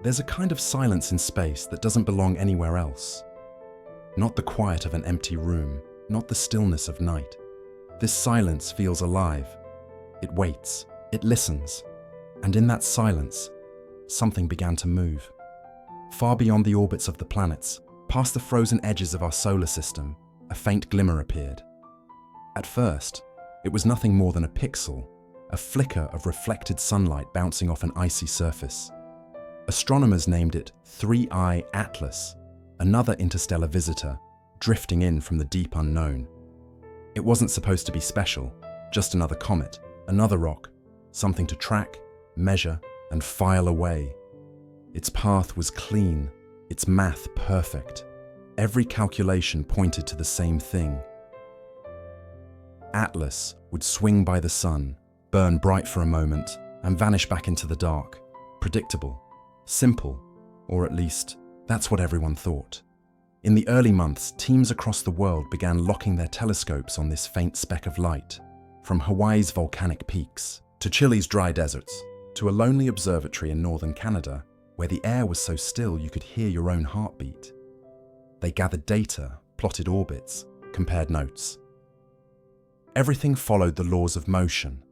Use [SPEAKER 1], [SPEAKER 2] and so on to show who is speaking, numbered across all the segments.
[SPEAKER 1] There's a kind of silence in space that doesn't belong anywhere else. Not the quiet of an empty room, not the stillness of night. This silence feels alive. It waits, it listens, and in that silence, something began to move. Far beyond the orbits of the planets, past the frozen edges of our solar system, a faint glimmer appeared. At first, it was nothing more than a pixel, a flicker of reflected sunlight bouncing off an icy surface. Astronomers named it 3I Atlas, another interstellar visitor, drifting in from the deep unknown. It wasn't supposed to be special, just another comet, another rock, something to track, measure, and file away. Its path was clean, its math perfect. Every calculation pointed to the same thing. Atlas would swing by the sun, burn bright for a moment, and vanish back into the dark. Predictable, simple, or at least, that's what everyone thought. In the early months, teams across the world began locking their telescopes on this faint speck of light, from Hawaii's volcanic peaks, to Chile's dry deserts, to a lonely observatory in northern Canada, where the air was so still you could hear your own heartbeat. They gathered data, plotted orbits, compared notes. Everything followed the laws of motion,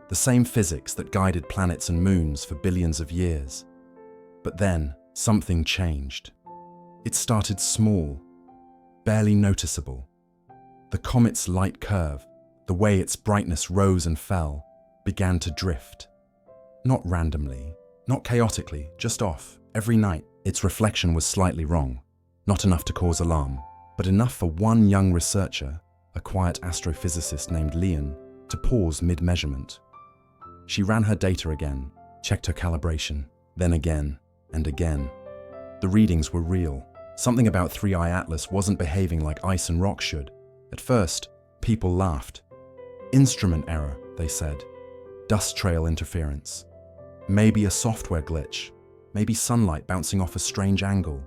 [SPEAKER 1] the same physics that guided planets and moons for billions of years. But then, something changed. It started small, barely noticeable. The comet's light curve, the way its brightness rose and fell, began to drift. Not randomly, not chaotically, just off. Every night, its reflection was slightly wrong. Not enough to cause alarm, but enough for one young researcher, a quiet astrophysicist named Leon, to pause mid-measurement. She ran her data again, checked her calibration, then again and again. The readings were real. Something about 3I Atlas wasn't behaving like ice and rock should. At first, people laughed. Instrument error, they said. Dust trail interference. Maybe a software glitch. Maybe sunlight bouncing off a strange angle.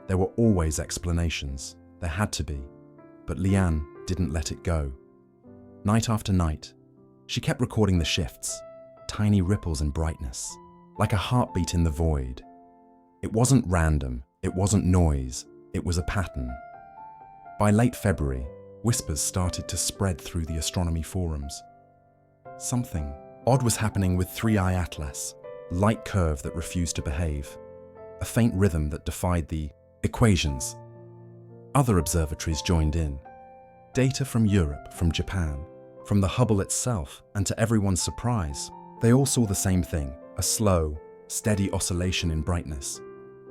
[SPEAKER 1] There were always explanations. There had to be. But Leanne didn't let it go. Night after night, she kept recording the shifts, tiny ripples in brightness, like a heartbeat in the void. It wasn't random, it wasn't noise, it was a pattern. By late February, whispers started to spread through the astronomy forums. Something odd was happening with 3I Atlas, light curve that refused to behave, a faint rhythm that defied the equations. Other observatories joined in. Data from Europe, from Japan, from the Hubble itself, and to everyone's surprise, they all saw the same thing, a slow, steady oscillation in brightness,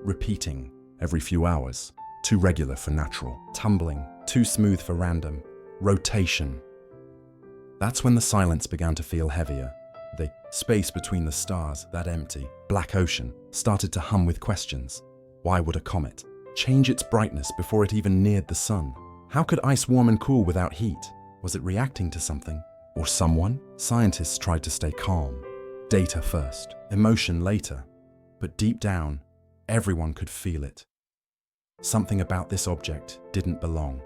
[SPEAKER 1] repeating every few hours, too regular for natural, tumbling, too smooth for random, rotation. That's when the silence began to feel heavier. The space between the stars, that empty, black ocean, started to hum with questions. Why would a comet change its brightness before it even neared the sun? How could ice warm and cool without heat? Was it reacting to something? Or someone? Scientists tried to stay calm. Data first, emotion later. But deep down, everyone could feel it. Something about this object didn't belong.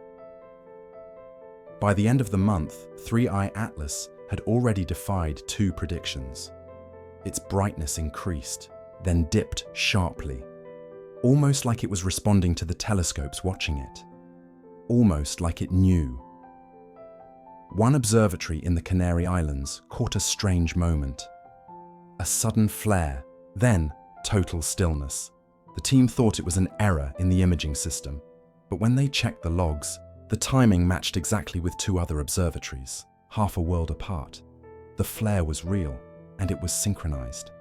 [SPEAKER 1] By the end of the month, 3I Atlas had already defied two predictions. Its brightness increased, then dipped sharply, almost like it was responding to the telescopes watching it. Almost like it knew. One observatory in the Canary Islands caught a strange moment. A sudden flare, then total stillness. The team thought it was an error in the imaging system, but when they checked the logs, the timing matched exactly with two other observatories, half a world apart. The flare was real, and it was synchronized.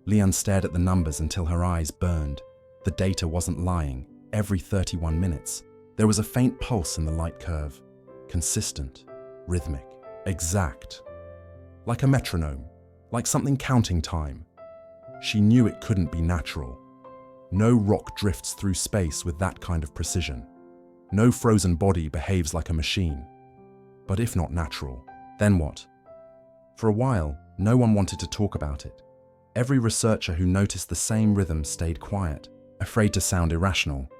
[SPEAKER 1] Leanne stared at the numbers until her eyes burned. The data wasn't lying. Every 31 minutes, there was a faint pulse in the light curve. Consistent, rhythmic, exact. Like a metronome, like something counting time. She knew it couldn't be natural. No rock drifts through space with that kind of precision. No frozen body behaves like a machine. But if not natural, then what? For a while, no one wanted to talk about it. Every researcher who noticed the same rhythm stayed quiet, afraid to sound irrational.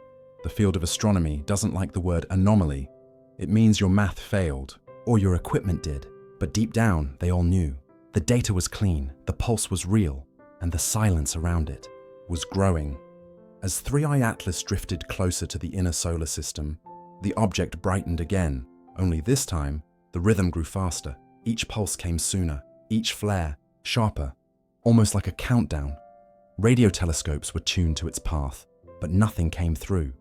[SPEAKER 1] The field of astronomy doesn't like the word anomaly. It means your math failed, or your equipment did. But deep down, they all knew. The data was clean, the pulse was real, and the silence around it was growing. As 3i Atlas drifted closer to the inner solar system, the object brightened again, only this time, the rhythm grew faster. Each pulse came sooner, each flare sharper, almost like a countdown. Radio telescopes were tuned to its path, but nothing came through.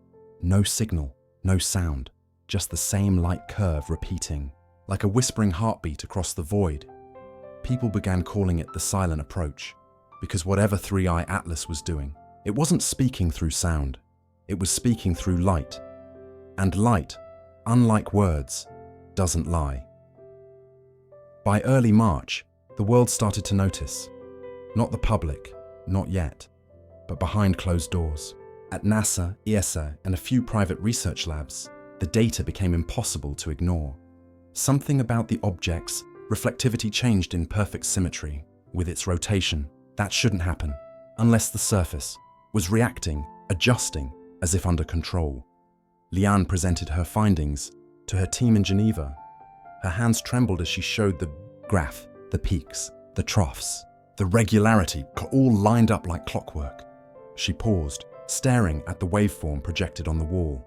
[SPEAKER 1] No signal, no sound, just the same light curve repeating, like a whispering heartbeat across the void. People began calling it the silent approach, because whatever 3i Atlas was doing, it wasn't speaking through sound, it was speaking through light. And light, unlike words, doesn't lie. By early March, the world started to notice. Not the public, not yet, but behind closed doors. At NASA, ESA, and a few private research labs, the data became impossible to ignore. Something about the object's reflectivity changed in perfect symmetry with its rotation. That shouldn't happen, unless the surface was reacting, adjusting, as if under control. Liane presented her findings to her team in Geneva. Her hands trembled as she showed the graph, the peaks, the troughs, the regularity, all lined up like clockwork. She paused, staring at the waveform projected on the wall.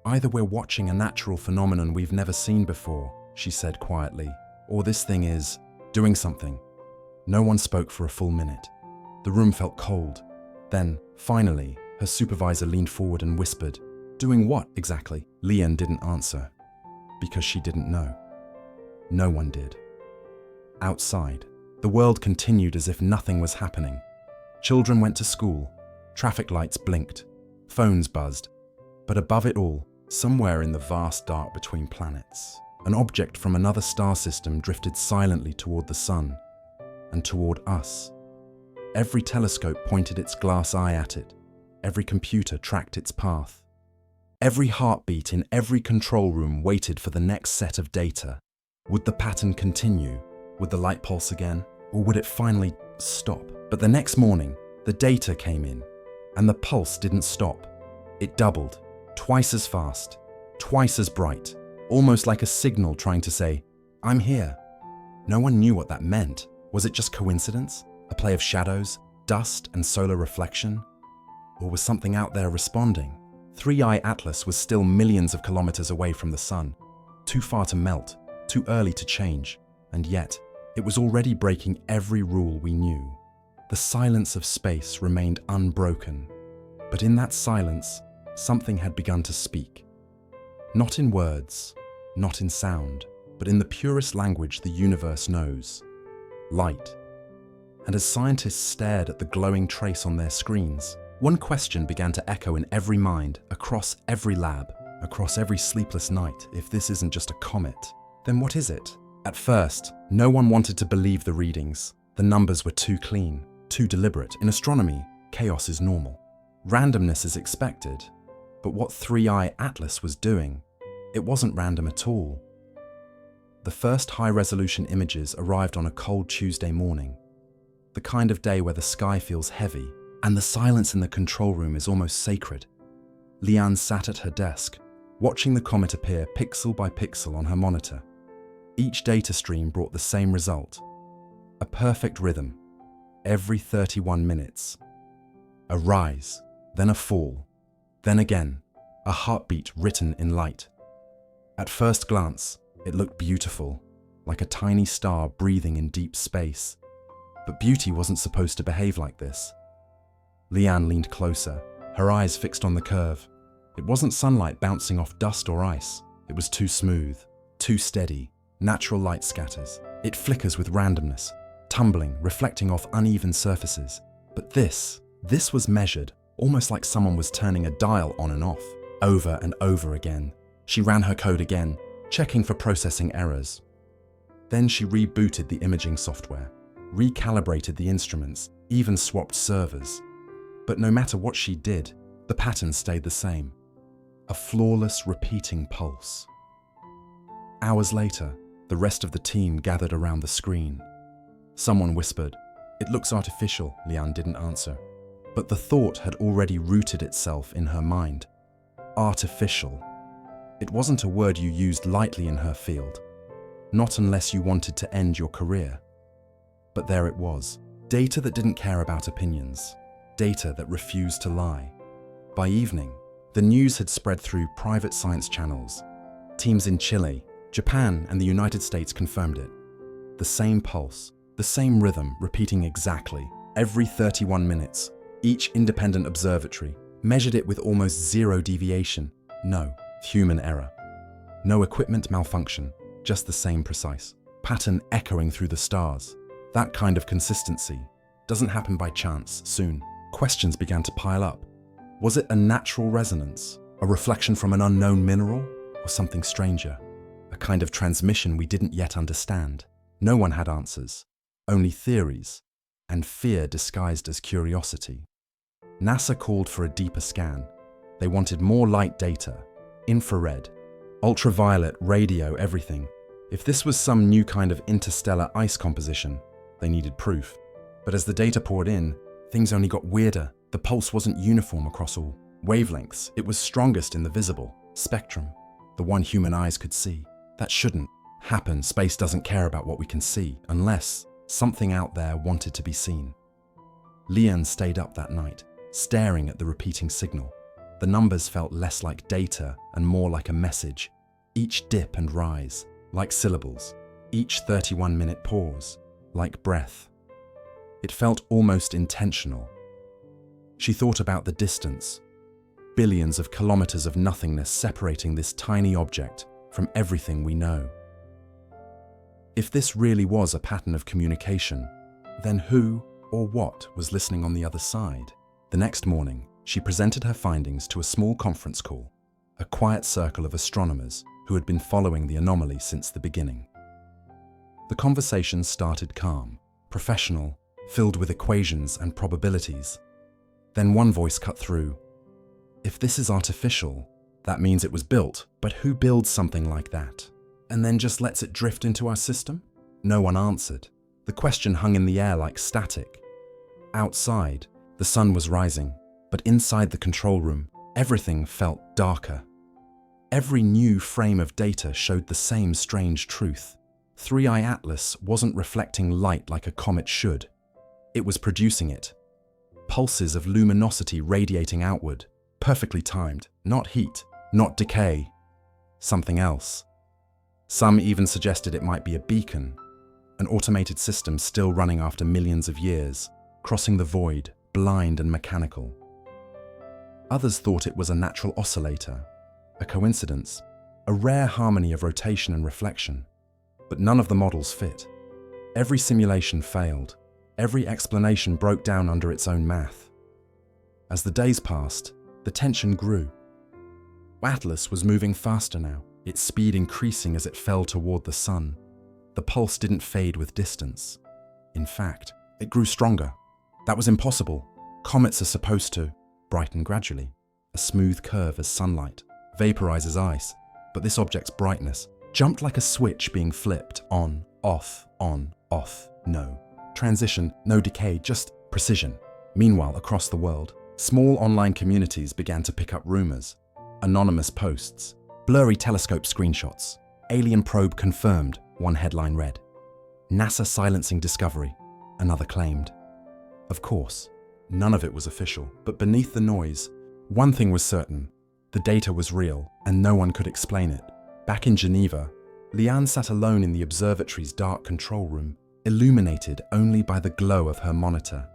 [SPEAKER 1] "Either we're watching a natural phenomenon we've never seen before," she said quietly, "or this thing is doing something." No one spoke for a full minute. The room felt cold. Then, finally, her supervisor leaned forward and whispered, "Doing what exactly?" Liane didn't answer, because she didn't know. No one did. Outside, the world continued as if nothing was happening. Children went to school, traffic lights blinked, phones buzzed, but above it all, somewhere in the vast dark between planets, an object from another star system drifted silently toward the sun, and toward us. Every telescope pointed its glass eye at it, every computer tracked its path. Every heartbeat in every control room waited for the next set of data. Would the pattern continue? Would the light pulse again? Or would it finally stop? But the next morning, the data came in, and the pulse didn't stop. It doubled, twice as fast, twice as bright, almost like a signal trying to say, "I'm here." No one knew what that meant. Was it just coincidence? A play of shadows, dust, and solar reflection? Or was something out there responding? 3i Atlas was still millions of kilometers away from the sun, too far to melt, too early to change, and yet, it was already breaking every rule we knew. The silence of space remained unbroken, but in that silence, something had begun to speak. Not in words, not in sound, but in the purest language the universe knows: light. And as scientists stared at the glowing trace on their screens, one question began to echo in every mind, across every lab, across every sleepless night. If this isn't just a comet, then what is it? At first, no one wanted to believe the readings. The numbers were too clean, too deliberate. In astronomy, chaos is normal. Randomness is expected. But what 3i Atlas was doing, it wasn't random at all. The first high-resolution images arrived on a cold Tuesday morning, the kind of day where the sky feels heavy and the silence in the control room is almost sacred. Liane sat at her desk, watching the comet appear pixel by pixel on her monitor. Each data stream brought the same result: a perfect rhythm, every 31 minutes. A rise, then a fall, then again, a heartbeat written in light. At first glance, it looked beautiful, like a tiny star breathing in deep space. But beauty wasn't supposed to behave like this. Liane leaned closer, her eyes fixed on the curve. It wasn't sunlight bouncing off dust or ice. It was too smooth, too steady. Natural light scatters. It flickers with randomness, tumbling, reflecting off uneven surfaces. But this was measured, almost like someone was turning a dial on and off, over and over again. She ran her code again, checking for processing errors. Then she rebooted the imaging software, recalibrated the instruments, even swapped servers. But no matter what she did, the pattern stayed the same. A flawless, repeating pulse. Hours later, the rest of the team gathered around the screen. Someone whispered, "It looks artificial." Liane didn't answer. But the thought had already rooted itself in her mind. Artificial. It wasn't a word you used lightly in her field. Not unless you wanted to end your career. But there it was. Data that didn't care about opinions. data that refused to lie. By evening, the news had spread through private science channels. Teams in Chile, Japan, and the United States confirmed it. The same pulse, the same rhythm repeating exactly every 31 minutes. Each independent observatory measured it with almost zero deviation. No human error. No equipment malfunction, just the same precise pattern echoing through the stars. That kind of consistency doesn't happen by chance. Soon, questions began to pile up. Was it a natural resonance, a reflection from an unknown mineral, or something stranger? A kind of transmission we didn't yet understand. No one had answers, only theories, and fear disguised as curiosity. NASA called for a deeper scan. They wanted more light data, infrared, ultraviolet, radio, everything. If this was some new kind of interstellar ice composition, they needed proof. But as the data poured in, things only got weirder. The pulse wasn't uniform across all wavelengths. It was strongest in the visible spectrum, the one human eyes could see. That shouldn't happen. Space doesn't care about what we can see unless something out there wanted to be seen. Leon stayed up that night, staring at the repeating signal. The numbers felt less like data and more like a message. Each dip and rise, like syllables. Each 31-minute pause, like breath. It felt almost intentional. She thought about the distance. Billions of kilometers of nothingness separating this tiny object from everything we know. If this really was a pattern of communication, then who or what was listening on the other side? The next morning, she presented her findings to a small conference call, a quiet circle of astronomers who had been following the anomaly since the beginning. The conversation started calm, professional, filled with equations and probabilities. Then one voice cut through. If this is artificial, that means it was built, but who builds something like that? And then just lets it drift into our system? No one answered. The question hung in the air like static. Outside, the sun was rising, but inside the control room, everything felt darker. Every new frame of data showed the same strange truth. 3i Atlas wasn't reflecting light like a comet should. It was producing it. Pulses of luminosity radiating outward, perfectly timed, not heat, not decay, something else. Some even suggested it might be a beacon, an automated system still running after millions of years, crossing the void, blind and mechanical. Others thought it was a natural oscillator, a coincidence, a rare harmony of rotation and reflection. But none of the models fit. Every simulation failed. Every explanation broke down under its own math. As the days passed, the tension grew. Atlas was moving faster now, its speed increasing as it fell toward the sun. The pulse didn't fade with distance. In fact, it grew stronger. That was impossible. Comets are supposed to brighten gradually, a smooth curve as sunlight vaporizes ice, but this object's brightness jumped like a switch being flipped on, off, no. Transition, no decay, just precision. Meanwhile, across the world, small online communities began to pick up rumors. Anonymous posts, blurry telescope screenshots. Alien probe confirmed, one headline read. NASA silencing discovery, another claimed. Of course, none of it was official, but beneath the noise, one thing was certain. The data was real, and no one could explain it. Back in Geneva, Liane sat alone in the observatory's dark control room, illuminated only by the glow of her monitor.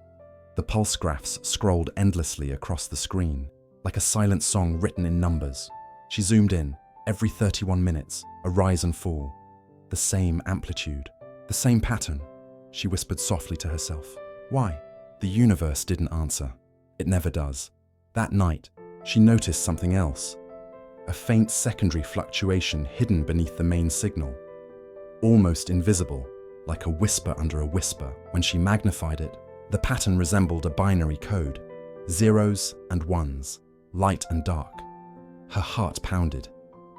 [SPEAKER 1] The pulse graphs scrolled endlessly across the screen, like a silent song written in numbers. She zoomed in, every 31 minutes, a rise and fall. The same amplitude, the same pattern. She whispered softly to herself. Why? The universe didn't answer. It never does. That night, she noticed something else. A faint secondary fluctuation hidden beneath the main signal. Almost invisible, like a whisper under a whisper. When she magnified it, the pattern resembled a binary code. Zeros and ones, light and dark. Her heart pounded.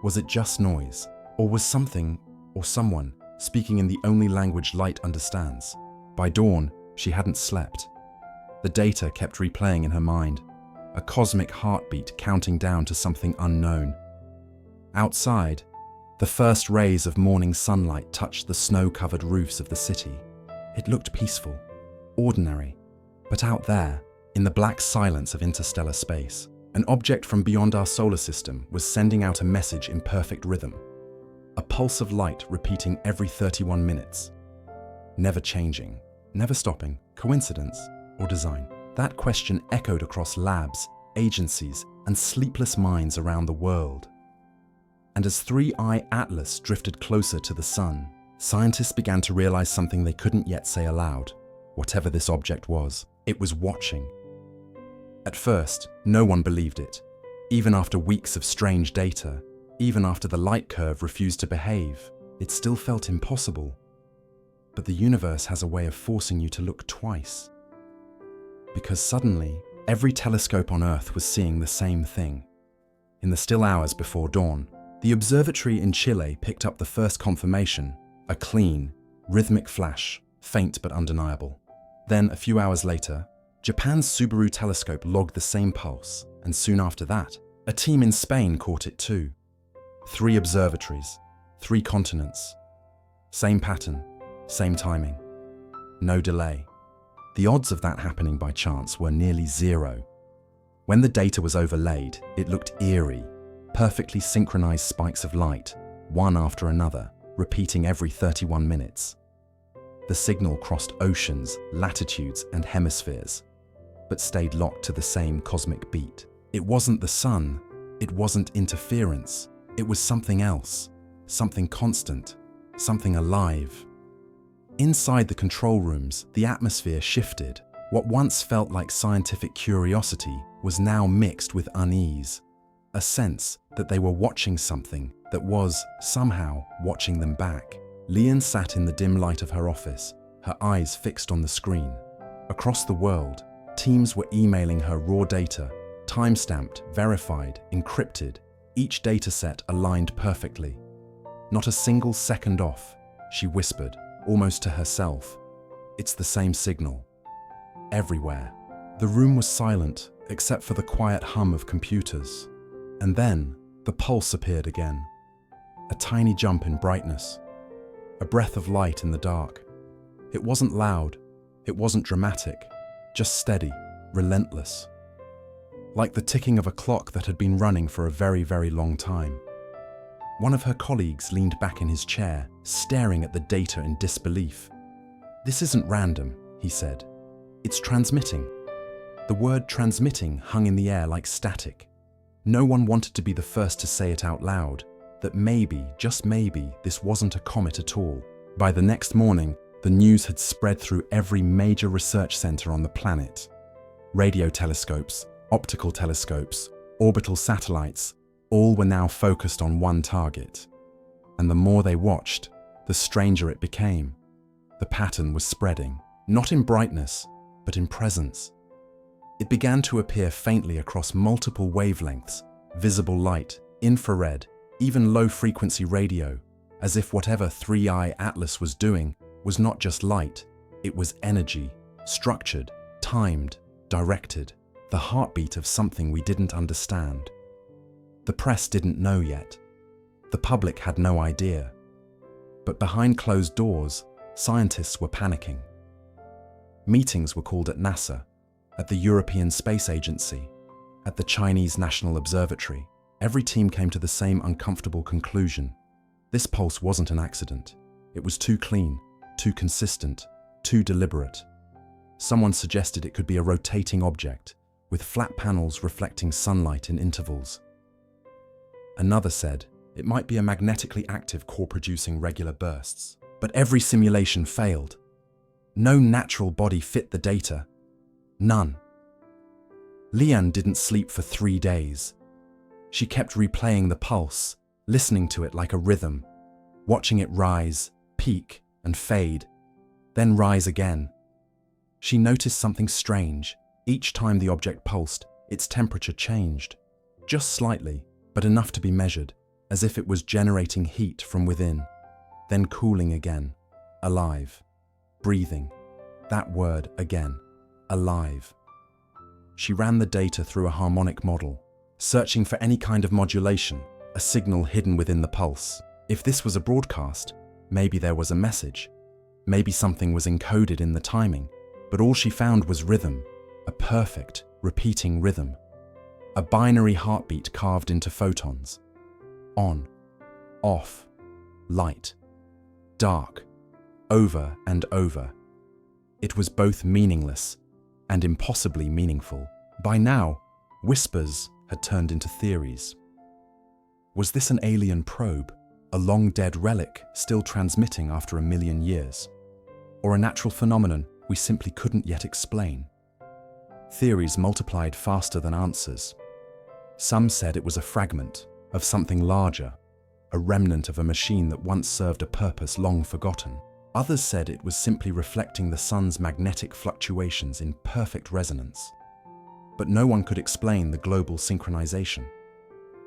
[SPEAKER 1] Was it just noise? Or was something, or someone, speaking in the only language light understands? By dawn, she hadn't slept. The data kept replaying in her mind. A cosmic heartbeat counting down to something unknown. Outside, the first rays of morning sunlight touched the snow-covered roofs of the city. It looked peaceful, ordinary, but out there, In the black silence of interstellar space, an object from beyond our solar system was sending out a message in perfect rhythm. A pulse of light repeating every 31 minutes. Never changing, never stopping, coincidence or design? That question echoed across labs, agencies, and sleepless minds around the world. And as 3I Atlas drifted closer to the Sun, scientists began to realize something they couldn't yet say aloud. Whatever this object was, it was watching. At first, no one believed it. Even after weeks of strange data, even after the light curve refused to behave, it still felt impossible. But the universe has a way of forcing you to look twice. Because suddenly, every telescope on Earth was seeing the same thing. In the still hours before dawn, the observatory in Chile picked up the first confirmation, a clean, rhythmic flash, faint but undeniable. Then, a few hours later, Japan's Subaru telescope logged the same pulse, and soon after that, a team in Spain caught it too. 3 observatories, 3 continents. Same pattern, same timing. No delay. The odds of that happening by chance were nearly zero. When the data was overlaid, it looked eerie, perfectly synchronized spikes of light, one after another, repeating every 31 minutes. The signal crossed oceans, latitudes, and hemispheres, but stayed locked to the same cosmic beat. It wasn't the sun, it wasn't interference, it was something else, something constant, something alive. Inside the control rooms, the atmosphere shifted. What once felt like scientific curiosity was now mixed with unease, a sense that they were watching something that was, somehow, watching them back. Leon sat in the dim light of her office, her eyes fixed on the screen. Across the world, teams were emailing her raw data, time-stamped, verified, encrypted, each dataset aligned perfectly. Not a single second off, she whispered, almost to herself. It's the same signal. Everywhere. The room was silent, except for the quiet hum of computers. And then, the pulse appeared again. A tiny jump in brightness. A breath of light in the dark. It wasn't loud. It wasn't dramatic. Just steady, relentless. Like the ticking of a clock that had been running for a very, very long time. One of her colleagues leaned back in his chair, staring at the data in disbelief. "This isn't random," he said. "It's transmitting." The word transmitting hung in the air like static. No one wanted to be the first to say it out loud, that maybe, just maybe, this wasn't a comet at all. By the next morning, the news had spread through every major research center on the planet. Radio telescopes, optical telescopes, orbital satellites, all were now focused on one target. And the more they watched, the stranger it became. The pattern was spreading, not in brightness, but in presence. It began to appear faintly across multiple wavelengths, visible light, infrared, even low-frequency radio, as if whatever 3I Atlas was doing was not just light, it was energy, structured, timed, directed, the heartbeat of something we didn't understand. The press didn't know yet. The public had no idea. But behind closed doors, scientists were panicking. Meetings were called at NASA, at the European Space Agency, at the Chinese National Observatory. Every team came to the same uncomfortable conclusion. This pulse wasn't an accident. It was too clean, too consistent, too deliberate. Someone suggested it could be a rotating object, with flat panels reflecting sunlight in intervals. Another said it might be a magnetically active core producing regular bursts. But every simulation failed. No natural body fit the data. None. Leanne didn't sleep for 3 days. She kept replaying the pulse, listening to it like a rhythm, watching it rise, peak, and fade, then rise again. She noticed something strange. Each time the object pulsed, its temperature changed. Just slightly, but enough to be measured, as if it was generating heat from within, then cooling again, alive, breathing. That word again, alive. She ran the data through a harmonic model, searching for any kind of modulation, a signal hidden within the pulse. If this was a broadcast, maybe there was a message. Maybe something was encoded in the timing, but all she found was rhythm, a perfect, repeating rhythm, a binary heartbeat carved into photons. On, off, light, dark, over and over. It was both meaningless and impossibly meaningful. By now, whispers had turned into theories. Was this an alien probe, a long-dead relic still transmitting after 1,000,000 years? Or a natural phenomenon we simply couldn't yet explain? Theories multiplied faster than answers. Some said it was a fragment of something larger, a remnant of a machine that once served a purpose long forgotten. Others said it was simply reflecting the sun's magnetic fluctuations in perfect resonance. But no one could explain the global synchronization.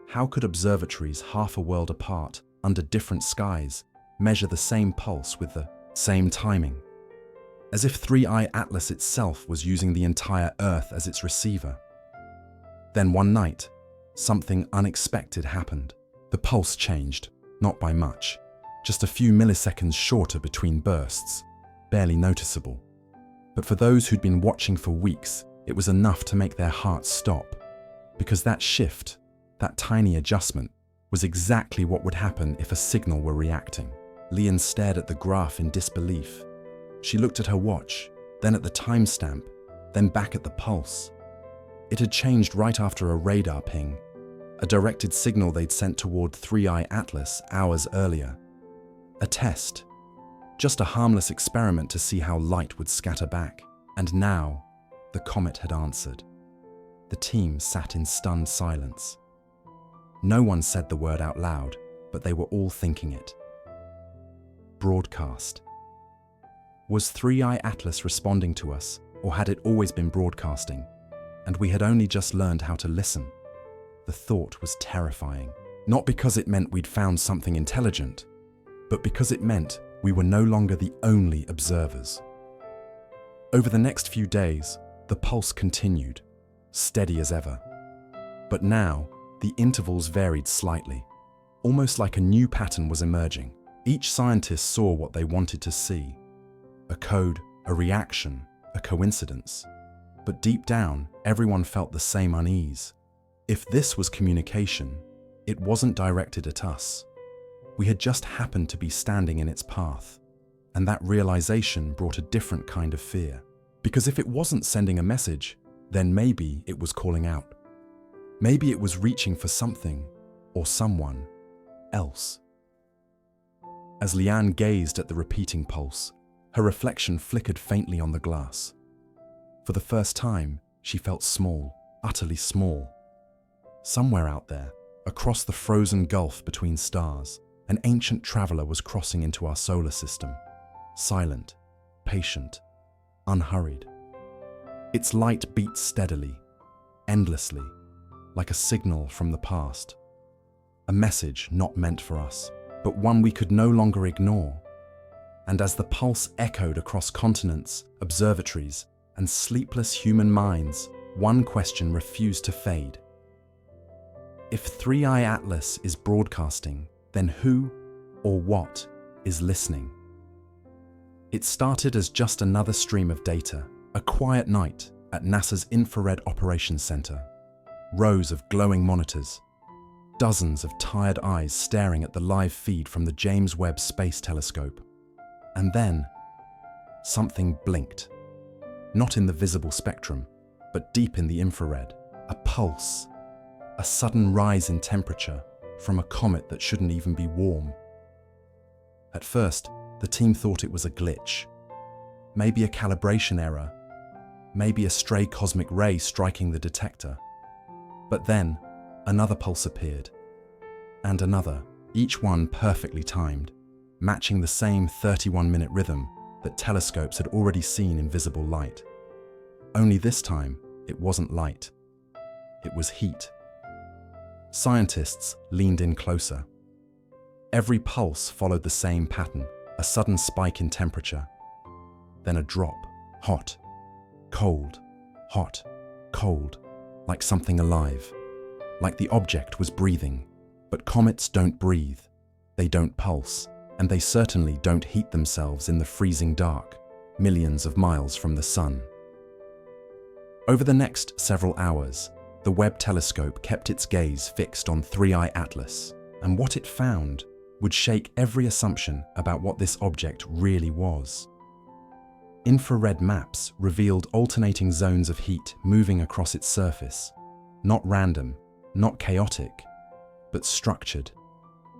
[SPEAKER 1] How could observatories half a world apart, under different skies, measure the same pulse with the same timing? As if 3i Atlas itself was using the entire Earth as its receiver. Then one night, something unexpected happened. The pulse changed, not by much, just a few milliseconds shorter between bursts, barely noticeable. But for those who'd been watching for weeks, it was enough to make their hearts stop. Because that shift, that tiny adjustment, was exactly what would happen if a signal were reacting. Lian stared at the graph in disbelief. She looked at her watch, then at the timestamp, then back at the pulse. It had changed right after a radar ping, a directed signal they'd sent toward 3i Atlas hours earlier. A test, just a harmless experiment to see how light would scatter back. And now, the comet had answered. The team sat in stunned silence. No one said the word out loud, but they were all thinking it. Broadcast. Was 3i Atlas responding to us, or had it always been broadcasting, and we had only just learned how to listen? The thought was terrifying, not because it meant we'd found something intelligent, but because it meant we were no longer the only observers. Over the next few days, the pulse continued, steady as ever. But now, the intervals varied slightly, almost like a new pattern was emerging. Each scientist saw what they wanted to see. A code, a reaction, a coincidence. But deep down, everyone felt the same unease. If this was communication, it wasn't directed at us. We had just happened to be standing in its path, and that realization brought a different kind of fear. Because if it wasn't sending a message, then maybe it was calling out. Maybe it was reaching for something or someone else. As Lian gazed at the repeating pulse, her reflection flickered faintly on the glass. For the first time, she felt small, utterly small. Somewhere out there, across the frozen gulf between stars, an ancient traveler was crossing into our solar system, silent, patient, unhurried. Its light beat steadily, endlessly, like a signal from the past. A message not meant for us, but one we could no longer ignore. And as the pulse echoed across continents, observatories, and sleepless human minds, one question refused to fade. If 3i Atlas is broadcasting, then who or what is listening? It started as just another stream of data, a quiet night at NASA's Infrared Operations Center. Rows of glowing monitors, dozens of tired eyes staring at the live feed from the James Webb Space Telescope. And then, something blinked. Not in the visible spectrum, but deep in the infrared. A pulse, a sudden rise in temperature from a comet that shouldn't even be warm. At first, the team thought it was a glitch. Maybe a calibration error. Maybe a stray cosmic ray striking the detector. But then, another pulse appeared. And another, each one perfectly timed, matching the same 31-minute rhythm that telescopes had already seen in visible light. Only this time, it wasn't light. It was heat. Scientists leaned in closer. Every pulse followed the same pattern, a sudden spike in temperature. Then a drop, hot, cold, hot, cold, like something alive, like the object was breathing. But comets don't breathe, they don't pulse, and they certainly don't heat themselves in the freezing dark, millions of miles from the sun. Over the next several hours, the Webb telescope kept its gaze fixed on 3I Atlas, and what it found would shake every assumption about what this object really was. Infrared maps revealed alternating zones of heat moving across its surface, not random, not chaotic, but structured,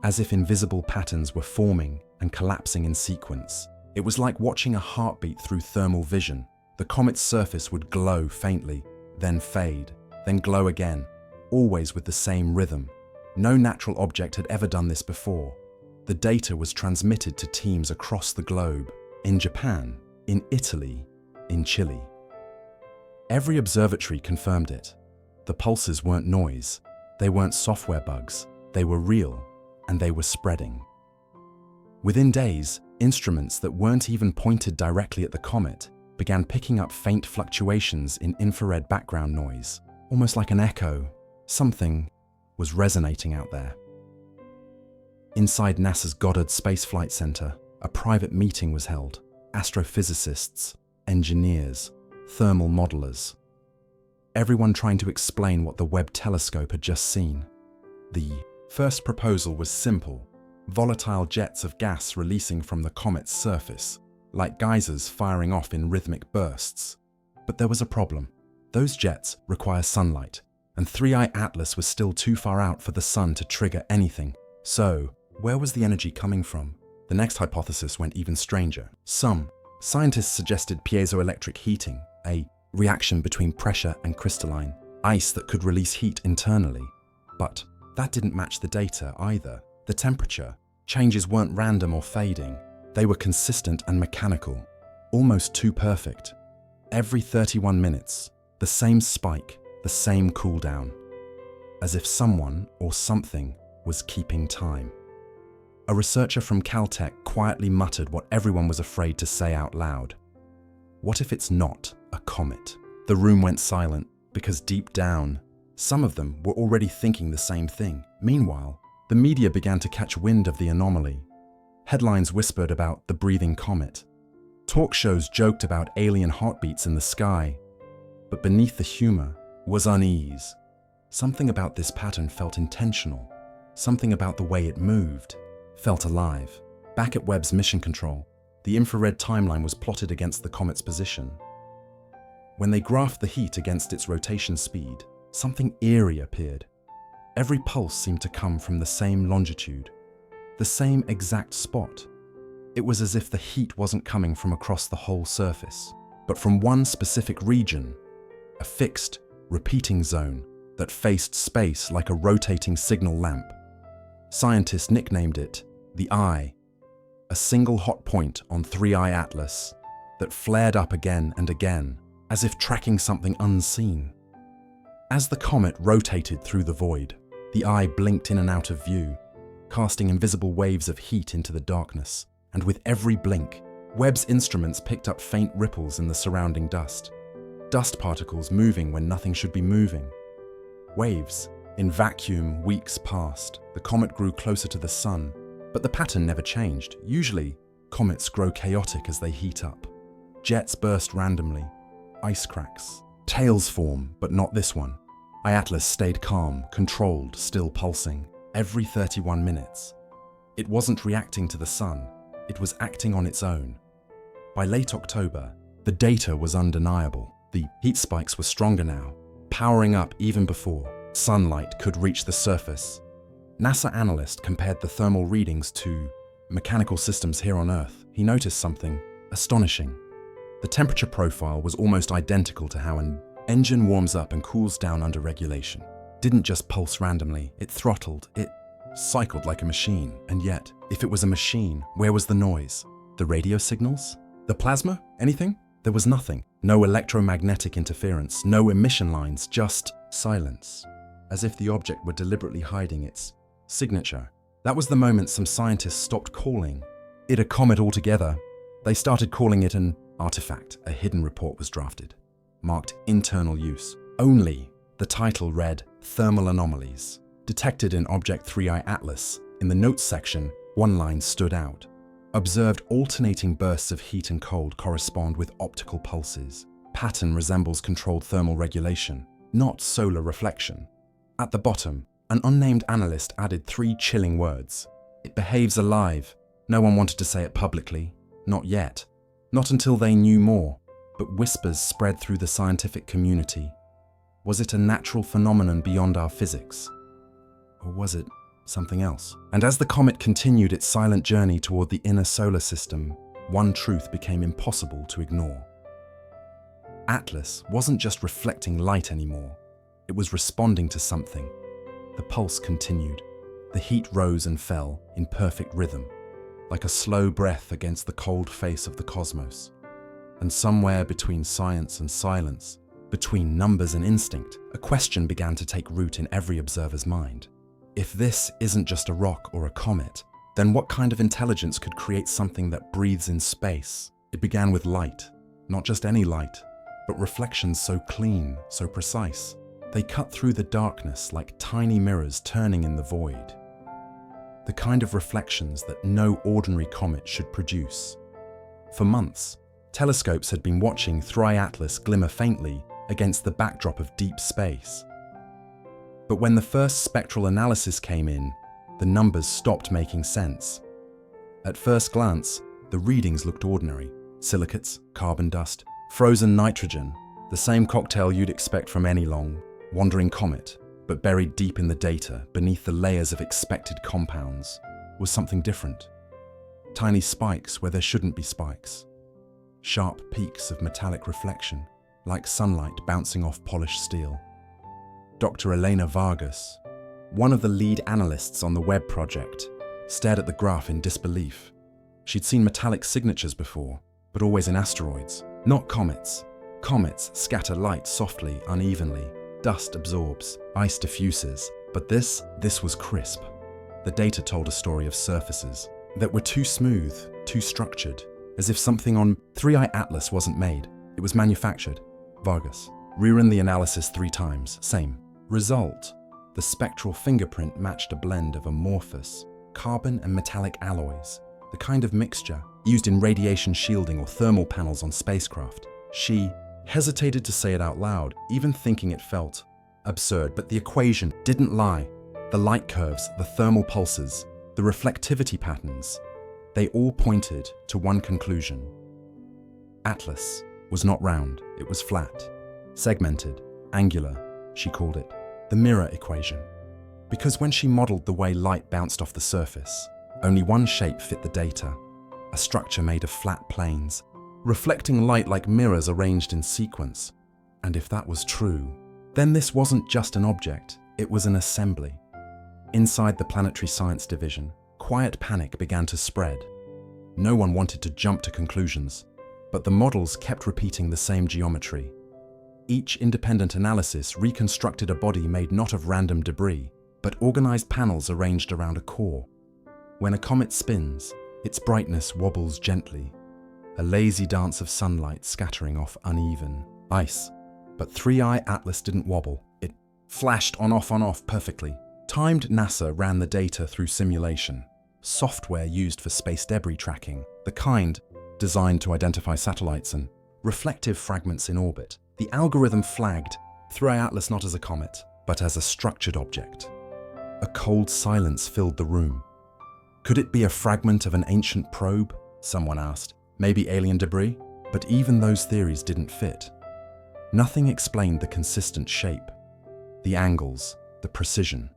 [SPEAKER 1] as if invisible patterns were forming and collapsing in sequence. It was like watching a heartbeat through thermal vision. The comet's surface would glow faintly, then fade, then glow again, always with the same rhythm. No natural object had ever done this before. The data was transmitted to teams across the globe, in Japan, in Italy, in Chile. Every observatory confirmed it. The pulses weren't noise, they weren't software bugs, they were real, and they were spreading. Within days, instruments that weren't even pointed directly at the comet began picking up faint fluctuations in infrared background noise, almost like an echo. Something was resonating out there. Inside NASA's Goddard Space Flight Center, a private meeting was held. Astrophysicists, engineers, thermal modelers. Everyone trying to explain what the Webb telescope had just seen. The first proposal was simple: volatile jets of gas releasing from the comet's surface, like geysers firing off in rhythmic bursts. But there was a problem. Those jets require sunlight, and 3I Atlas was still too far out for the sun to trigger anything. So, where was the energy coming from? The next hypothesis went even stranger. Some scientists suggested piezoelectric heating, a reaction between pressure and crystalline ice that could release heat internally. But that didn't match the data either. The temperature changes weren't random or fading. They were consistent and mechanical, almost too perfect. Every 31 minutes, the same spike, the same cool down, as if someone or something was keeping time. A researcher from Caltech quietly muttered what everyone was afraid to say out loud. What if it's not a comet? The room went silent because deep down, some of them were already thinking the same thing. Meanwhile, the media began to catch wind of the anomaly. Headlines whispered about the breathing comet. Talk shows joked about alien heartbeats in the sky. But beneath the humor was unease. Something about this pattern felt intentional. Something about the way it moved felt alive. Back at Webb's mission control, the infrared timeline was plotted against the comet's position. When they graphed the heat against its rotation speed, something eerie appeared. Every pulse seemed to come from the same longitude, the same exact spot. It was as if the heat wasn't coming from across the whole surface, but from one specific region, a fixed, repeating zone that faced space like a rotating signal lamp. Scientists nicknamed it the Eye, a single hot point on 3I Atlas that flared up again and again, as if tracking something unseen. As the comet rotated through the void, the Eye blinked in and out of view, casting invisible waves of heat into the darkness, and with every blink, Webb's instruments picked up faint ripples in the surrounding dust. Dust particles moving when nothing should be moving. Waves. In vacuum, weeks passed. The comet grew closer to the sun, but the pattern never changed. Usually, comets grow chaotic as they heat up. Jets burst randomly. Ice cracks. Tails form, but not this one. Atlas stayed calm, controlled, still pulsing, every 31 minutes. It wasn't reacting to the sun, it was acting on its own. By late October, the data was undeniable. The heat spikes were stronger now, powering up even before sunlight could reach the surface. NASA analyst compared the thermal readings to mechanical systems here on Earth. He noticed something astonishing. The temperature profile was almost identical to how an engine warms up and cools down under regulation. Didn't just pulse randomly, it throttled, it cycled like a machine. And yet, if it was a machine, where was the noise? The radio signals? The plasma? Anything? There was nothing. No electromagnetic interference, no emission lines, just silence. As if the object were deliberately hiding its signature. That was the moment some scientists stopped calling it a comet altogether. They started calling it an artifact. A hidden report was drafted, marked internal use. Only the title read Thermal Anomalies. Detected in Object 3I Atlas. In the notes section, one line stood out. Observed alternating bursts of heat and cold correspond with optical pulses. pattern resembles controlled thermal regulation, not solar reflection. At the bottom, an unnamed analyst added 3 chilling words. It behaves alive. No one wanted to say it publicly. Not yet. Not until they knew more. But whispers spread through the scientific community. Was it a natural phenomenon beyond our physics? Or was it something else? And as the comet continued its silent journey toward the inner solar system, one truth became impossible to ignore. Atlas wasn't just reflecting light anymore. It was responding to something. The pulse continued. The heat rose and fell in perfect rhythm, like a slow breath against the cold face of the cosmos. And somewhere between science and silence, between numbers and instinct, a question began to take root in every observer's mind. If this isn't just a rock or a comet, then what kind of intelligence could create something that breathes in space? It began with light, not just any light, but reflections so clean, so precise. They cut through the darkness like tiny mirrors turning in the void. The kind of reflections that no ordinary comet should produce. For months, telescopes had been watching Atlas glimmer faintly against the backdrop of deep space. But when the first spectral analysis came in, the numbers stopped making sense. At first glance, the readings looked ordinary. Silicates, carbon dust, frozen nitrogen, the same cocktail you'd expect from any long, wandering comet, but buried deep in the data, beneath the layers of expected compounds, was something different. Tiny spikes where there shouldn't be spikes. Sharp peaks of metallic reflection, like sunlight bouncing off polished steel. Dr. Elena Vargas, one of the lead analysts on the Webb project, stared at the graph in disbelief. She'd seen metallic signatures before, but always in asteroids, not comets. Comets scatter light softly, unevenly. Dust absorbs, ice diffuses. But this was crisp. The data told a story of surfaces that were too smooth, too structured, as if something on 3i Atlas wasn't made. It was manufactured. Vargas. Rerun the analysis 3 times. Same. Result. The spectral fingerprint matched a blend of amorphous, carbon and metallic alloys, the kind of mixture used in radiation shielding or thermal panels on spacecraft. She hesitated to say it out loud, even thinking it felt absurd, but the equation didn't lie. The light curves, the thermal pulses, the reflectivity patterns, they all pointed to one conclusion. Atlas was not round, it was flat, segmented, angular, she called it, the mirror equation. Because when she modeled the way light bounced off the surface, only one shape fit the data, a structure made of flat planes, reflecting light like mirrors arranged in sequence. And if that was true, then this wasn't just an object, it was an assembly. Inside the Planetary Science Division, quiet panic began to spread. No one wanted to jump to conclusions, but the models kept repeating the same geometry. Each independent analysis reconstructed a body made not of random debris, but organized panels arranged around a core. When a comet spins, its brightness wobbles gently, a lazy dance of sunlight scattering off uneven ice. But 3i Atlas didn't wobble. It flashed on off perfectly. Timed NASA ran the data through simulation, software used for space debris tracking, the kind designed to identify satellites and reflective fragments in orbit. The algorithm flagged 3i Atlas not as a comet, but as a structured object. A cold silence filled the room. Could it be a fragment of an ancient probe? Someone asked. Maybe alien debris? But even those theories didn't fit. Nothing explained the consistent shape, the angles, the precision.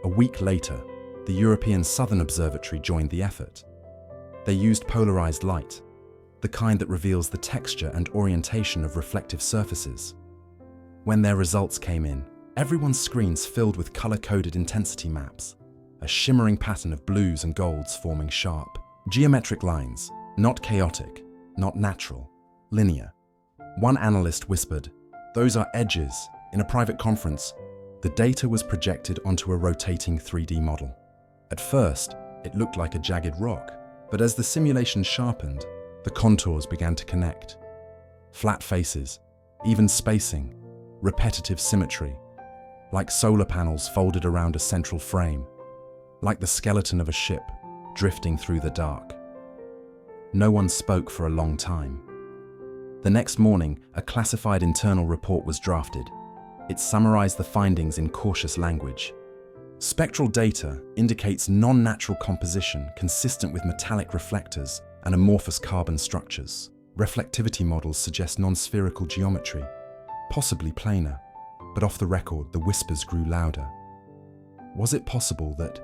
[SPEAKER 1] A week later, the European Southern Observatory joined the effort. They used polarized light, the kind that reveals the texture and orientation of reflective surfaces. When their results came in, everyone's screens filled with color-coded intensity maps, a shimmering pattern of blues and golds forming sharp, geometric lines, not chaotic, not natural, linear. One analyst whispered, "Those are edges." In a private conference, the data was projected onto a rotating 3D model. At first, it looked like a jagged rock, but as the simulation sharpened, the contours began to connect. Flat faces, even spacing, repetitive symmetry, like solar panels folded around a central frame, like the skeleton of a ship drifting through the dark. No one spoke for a long time. The next morning, a classified internal report was drafted. It summarized the findings in cautious language. Spectral data indicates non-natural composition consistent with metallic reflectors and amorphous carbon structures. Reflectivity models suggest non-spherical geometry, possibly planar, but off the record, the whispers grew louder. Was it possible that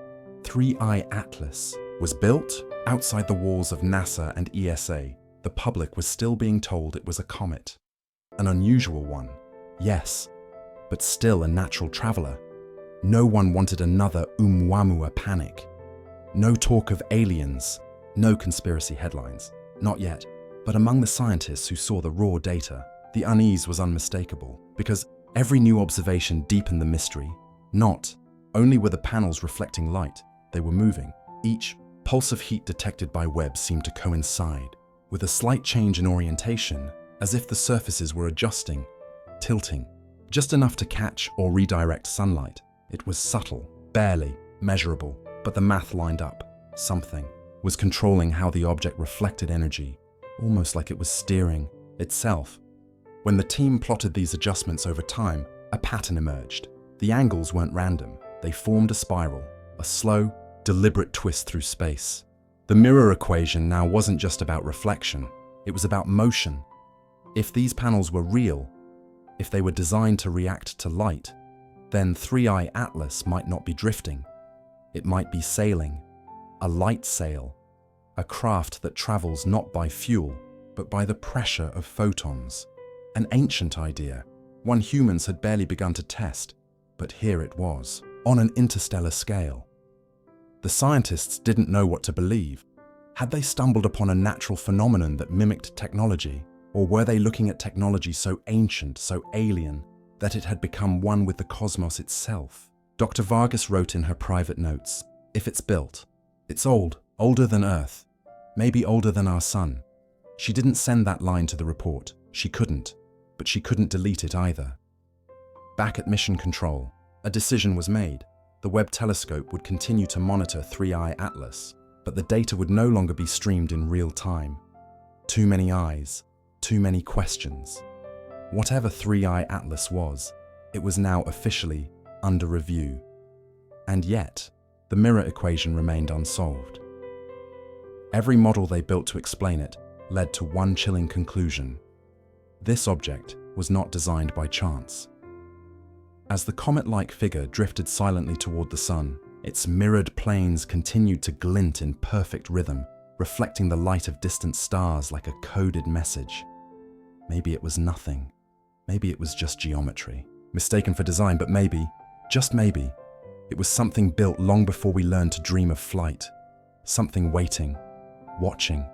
[SPEAKER 1] 3I Atlas was built outside the walls of NASA and ESA? The public was still being told it was a comet. An unusual one, yes, but still a natural traveler. No one wanted another Oumuamua panic. No talk of aliens, no conspiracy headlines, not yet. But among the scientists who saw the raw data, the unease was unmistakable, because every new observation deepened the mystery. Not only were the panels reflecting light, they were moving. Each pulse of heat detected by Webb seemed to coincide with a slight change in orientation, as if the surfaces were adjusting, tilting, just enough to catch or redirect sunlight. It was subtle, barely measurable, but the math lined up. Something was controlling how the object reflected energy, almost like it was steering itself. When the team plotted these adjustments over time, a pattern emerged. The angles weren't random. They formed a spiral, a slow, deliberate twist through space. The mirror equation now wasn't just about reflection, it was about motion. If these panels were real, if they were designed to react to light, then 3I Atlas might not be drifting. It might be sailing, a light sail, a craft that travels not by fuel, but by the pressure of photons. An ancient idea, one humans had barely begun to test, but here it was, on an interstellar scale. The scientists didn't know what to believe. Had they stumbled upon a natural phenomenon that mimicked technology, or were they looking at technology so ancient, so alien, that it had become one with the cosmos itself? Dr. Vargas wrote in her private notes, "If it's built, it's old, older than Earth, maybe older than our sun." She didn't send that line to the report. She couldn't, but she couldn't delete it either. Back at Mission Control, a decision was made. The Webb telescope would continue to monitor 3I Atlas, but the data would no longer be streamed in real time. Too many eyes, too many questions. Whatever 3I Atlas was, it was now officially under review. And yet, the mirror equation remained unsolved. Every model they built to explain it led to one chilling conclusion. This object was not designed by chance. As the comet-like figure drifted silently toward the sun, its mirrored planes continued to glint in perfect rhythm, reflecting the light of distant stars like a coded message. Maybe it was nothing. Maybe it was just geometry, mistaken for design, but maybe, just maybe, it was something built long before we learned to dream of flight. Something waiting, watching,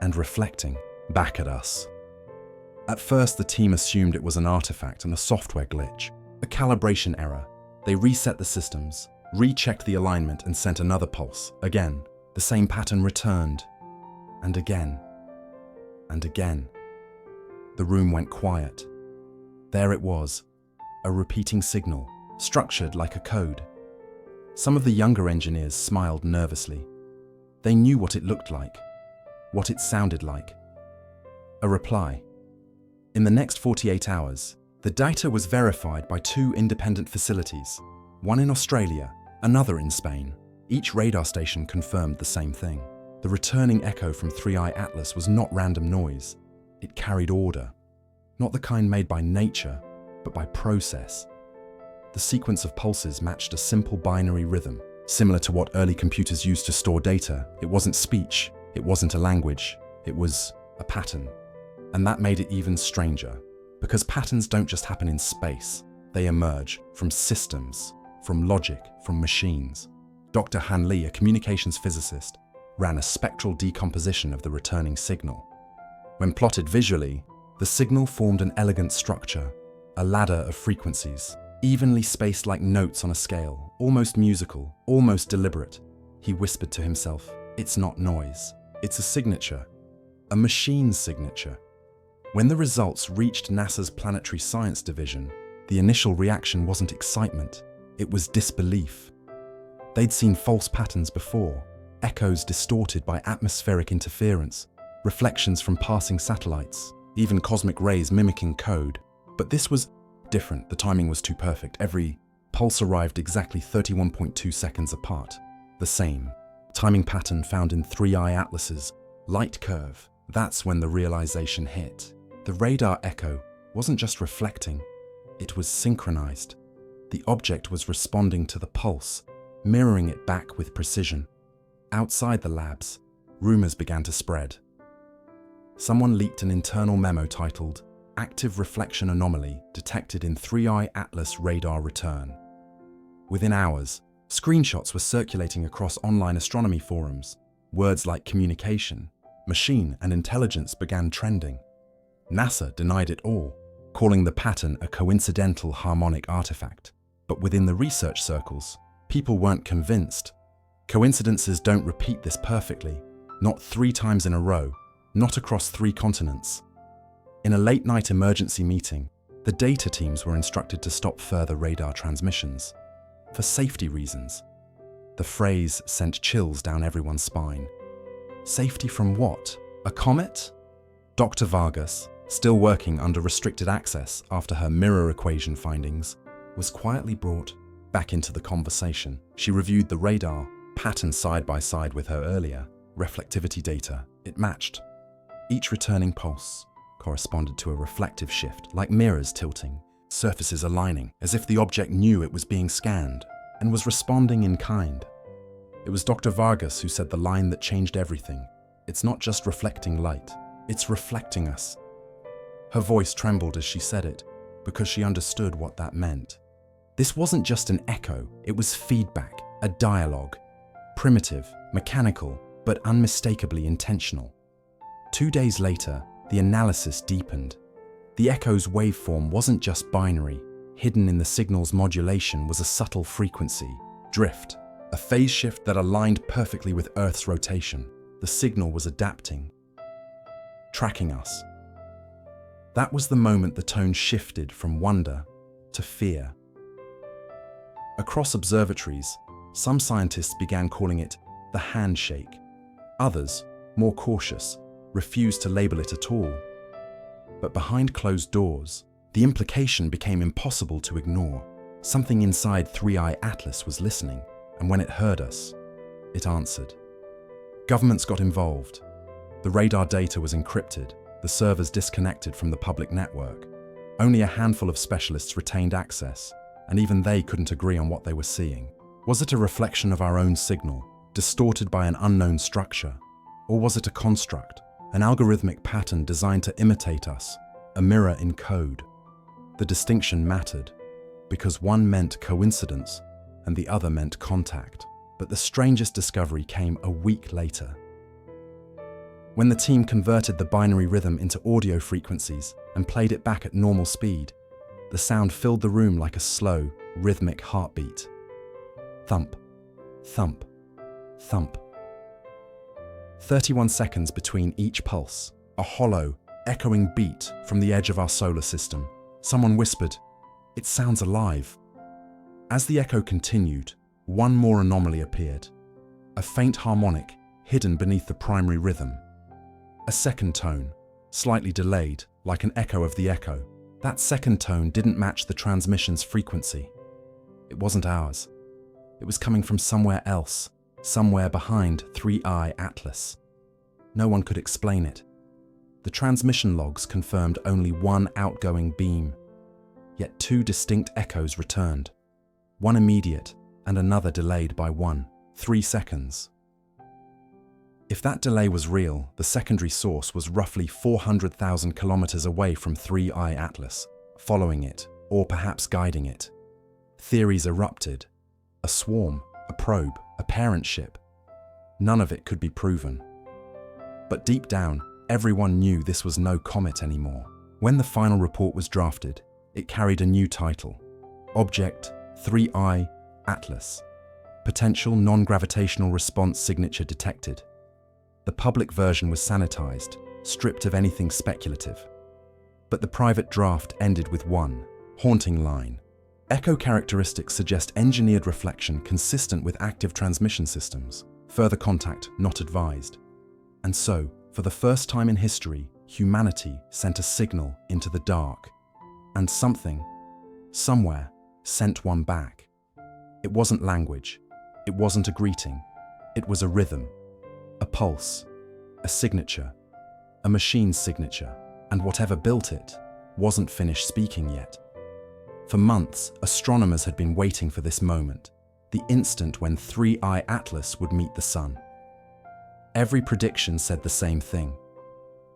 [SPEAKER 1] and reflecting back at us. At first, the team assumed it was an artifact and a software glitch, a calibration error. They reset the systems, rechecked the alignment, and sent another pulse. Again, the same pattern returned. And again. And again. The room went quiet. There it was, a repeating signal, structured like a code. Some of the younger engineers smiled nervously. They knew what it looked like, what it sounded like. A reply. In the next 48 hours, the data was verified by two independent facilities, one in Australia, another in Spain. Each radar station confirmed the same thing. The returning echo from 3I Atlas was not random noise. It carried order, not the kind made by nature, but by process. The sequence of pulses matched a simple binary rhythm, similar to what early computers used to store data. It wasn't speech, it wasn't a language, it was a pattern. And that made it even stranger, because patterns don't just happen in space. They emerge from systems, from logic, from machines. Dr. Han Li, a communications physicist, ran a spectral decomposition of the returning signal. When plotted visually, the signal formed an elegant structure, a ladder of frequencies, evenly spaced like notes on a scale, almost musical, almost deliberate. He whispered to himself, "It's not noise, it's a signature, a machine signature." When the results reached NASA's Planetary Science Division, the initial reaction wasn't excitement, it was disbelief. They'd seen false patterns before, echoes distorted by atmospheric interference, reflections from passing satellites. even cosmic rays mimicking code. But this was different. The timing was too perfect. Every pulse arrived exactly 31.2 seconds apart. The same timing pattern found in 3I Atlas's light curve. That's when the realization hit. The radar echo wasn't just reflecting, it was synchronized. The object was responding to the pulse, mirroring it back with precision. Outside the labs, rumors began to spread. Someone leaked an internal memo titled, "Active Reflection Anomaly Detected in 3I Atlas Radar Return." Within hours, screenshots were circulating across online astronomy forums. Words like communication, machine, and intelligence began trending. NASA denied it all, calling the pattern a coincidental harmonic artifact. But within the research circles, people weren't convinced. Coincidences don't repeat this perfectly, not 3 times in a row, not across 3 continents. In a late-night emergency meeting, the data teams were instructed to stop further radar transmissions. For safety reasons. The phrase sent chills down everyone's spine. Safety from what? A comet? Dr. Vargas, still working under restricted access after her mirror equation findings, was quietly brought back into the conversation. She reviewed the radar pattern side by side with her earlier reflectivity data. It matched. Each returning pulse corresponded to a reflective shift, like mirrors tilting, surfaces aligning, as if the object knew it was being scanned and was responding in kind. It was Dr. Vargas who said the line that changed everything. It's not just reflecting light, it's reflecting us. Her voice trembled as she said it, because she understood what that meant. This wasn't just an echo, it was feedback, a dialogue. Primitive, mechanical, but unmistakably intentional. 2 days later, the analysis deepened. The echo's waveform wasn't just binary. Hidden in the signal's modulation was a subtle frequency, drift, a phase shift that aligned perfectly with Earth's rotation. The signal was adapting, tracking us. That was the moment the tone shifted from wonder to fear. Across observatories, some scientists began calling it the handshake. Others, more cautious, refused to label it at all. But behind closed doors, the implication became impossible to ignore. Something inside 3I Atlas was listening, and when it heard us, it answered. Governments got involved. The radar data was encrypted, the servers disconnected from the public network. Only a handful of specialists retained access, and even they couldn't agree on what they were seeing. Was it a reflection of our own signal, distorted by an unknown structure? Or was it a construct, an algorithmic pattern designed to imitate us, a mirror in code? The distinction mattered, because one meant coincidence and the other meant contact. But the strangest discovery came a week later. When the team converted the binary rhythm into audio frequencies and played it back at normal speed, the sound filled the room like a slow, rhythmic heartbeat. Thump, thump, thump. 31 seconds between each pulse, a hollow, echoing beat from the edge of our solar system. Someone whispered, "It sounds alive." As the echo continued, one more anomaly appeared. A faint harmonic hidden beneath the primary rhythm. A second tone, slightly delayed, like an echo of the echo. That second tone didn't match the transmission's frequency. It wasn't ours. It was coming from somewhere else, somewhere behind 3I Atlas. No one could explain it. The transmission logs confirmed only one outgoing beam, yet 2 distinct echoes returned, one immediate and another delayed by 3 seconds. If that delay was real, the secondary source was roughly 400,000 kilometers away from 3I Atlas, following it, or perhaps guiding it. Theories erupted. A swarm, a probe, a parent ship. None of it could be proven. But deep down, everyone knew this was no comet anymore. When the final report was drafted, it carried a new title: Object 3I Atlas. Potential non-gravitational response signature detected. The public version was sanitized, stripped of anything speculative. But the private draft ended with one haunting line. Echo characteristics suggest engineered reflection consistent with active transmission systems. Further contact not advised. And so, for the first time in history, humanity sent a signal into the dark, and something, somewhere, sent one back. It wasn't language, it wasn't a greeting, it was a rhythm, a pulse, a signature, a machine's signature, and whatever built it wasn't finished speaking yet. For months, astronomers had been waiting for this moment, the instant when 3I Atlas would meet the Sun. Every prediction said the same thing.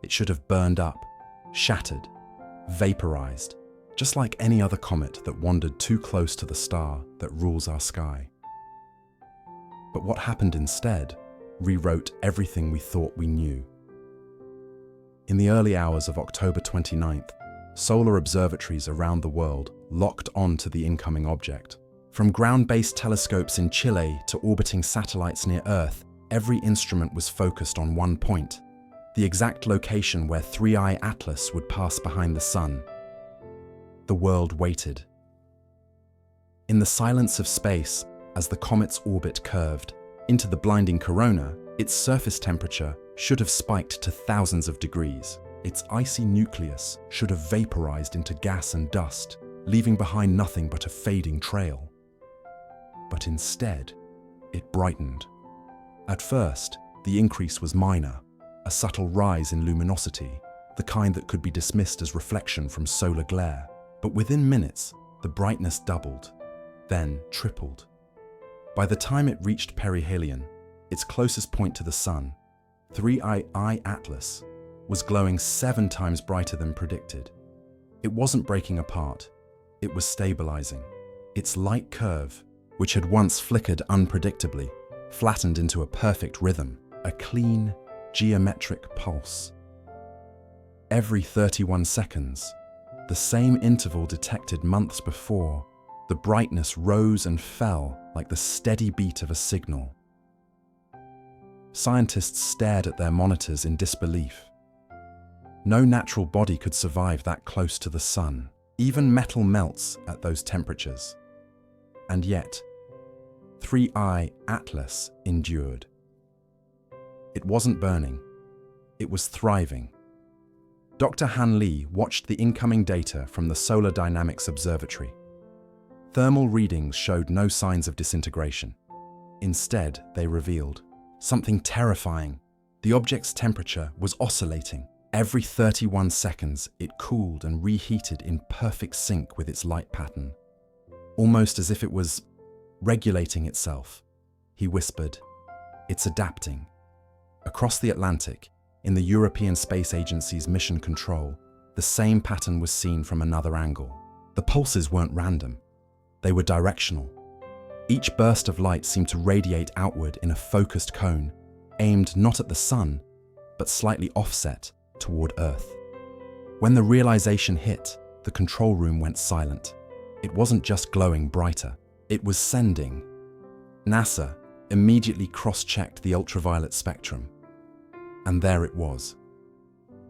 [SPEAKER 1] It should have burned up, shattered, vaporized, just like any other comet that wandered too close to the star that rules our sky. But what happened instead rewrote everything we thought we knew. In the early hours of October 29th, solar observatories around the world locked on to the incoming object. From ground-based telescopes in Chile to orbiting satellites near Earth, every instrument was focused on one point, the exact location where 3I Atlas would pass behind the Sun. The world waited. In the silence of space, as the comet's orbit curved into the blinding corona, its surface temperature should have spiked to thousands of degrees. Its icy nucleus should have vaporized into gas and dust, leaving behind nothing but a fading trail. But instead, it brightened. At first, the increase was minor, a subtle rise in luminosity, the kind that could be dismissed as reflection from solar glare. But within minutes, the brightness doubled, then tripled. By the time it reached perihelion, its closest point to the Sun, 3I Atlas was glowing 7 times brighter than predicted. It wasn't breaking apart, it was stabilizing. Its light curve, which had once flickered unpredictably, flattened into a perfect rhythm, a clean, geometric pulse. Every 31 seconds, the same interval detected months before, the brightness rose and fell like the steady beat of a signal. Scientists stared at their monitors in disbelief. No natural body could survive that close to the Sun. Even metal melts at those temperatures. And yet, 3I Atlas endured. It wasn't burning. It was thriving. Dr. Han Lee watched the incoming data from the Solar Dynamics Observatory. Thermal readings showed no signs of disintegration. Instead, they revealed something terrifying. The object's temperature was oscillating. Every 31 seconds, it cooled and reheated in perfect sync with its light pattern, almost as if it was regulating itself. He whispered, "It's adapting." Across the Atlantic, in the European Space Agency's mission control, the same pattern was seen from another angle. The pulses weren't random. They were directional. Each burst of light seemed to radiate outward in a focused cone, aimed not at the Sun, but slightly offset toward Earth. When the realization hit, the control room went silent. It wasn't just glowing brighter, it was sending. NASA immediately cross-checked the ultraviolet spectrum. And there it was.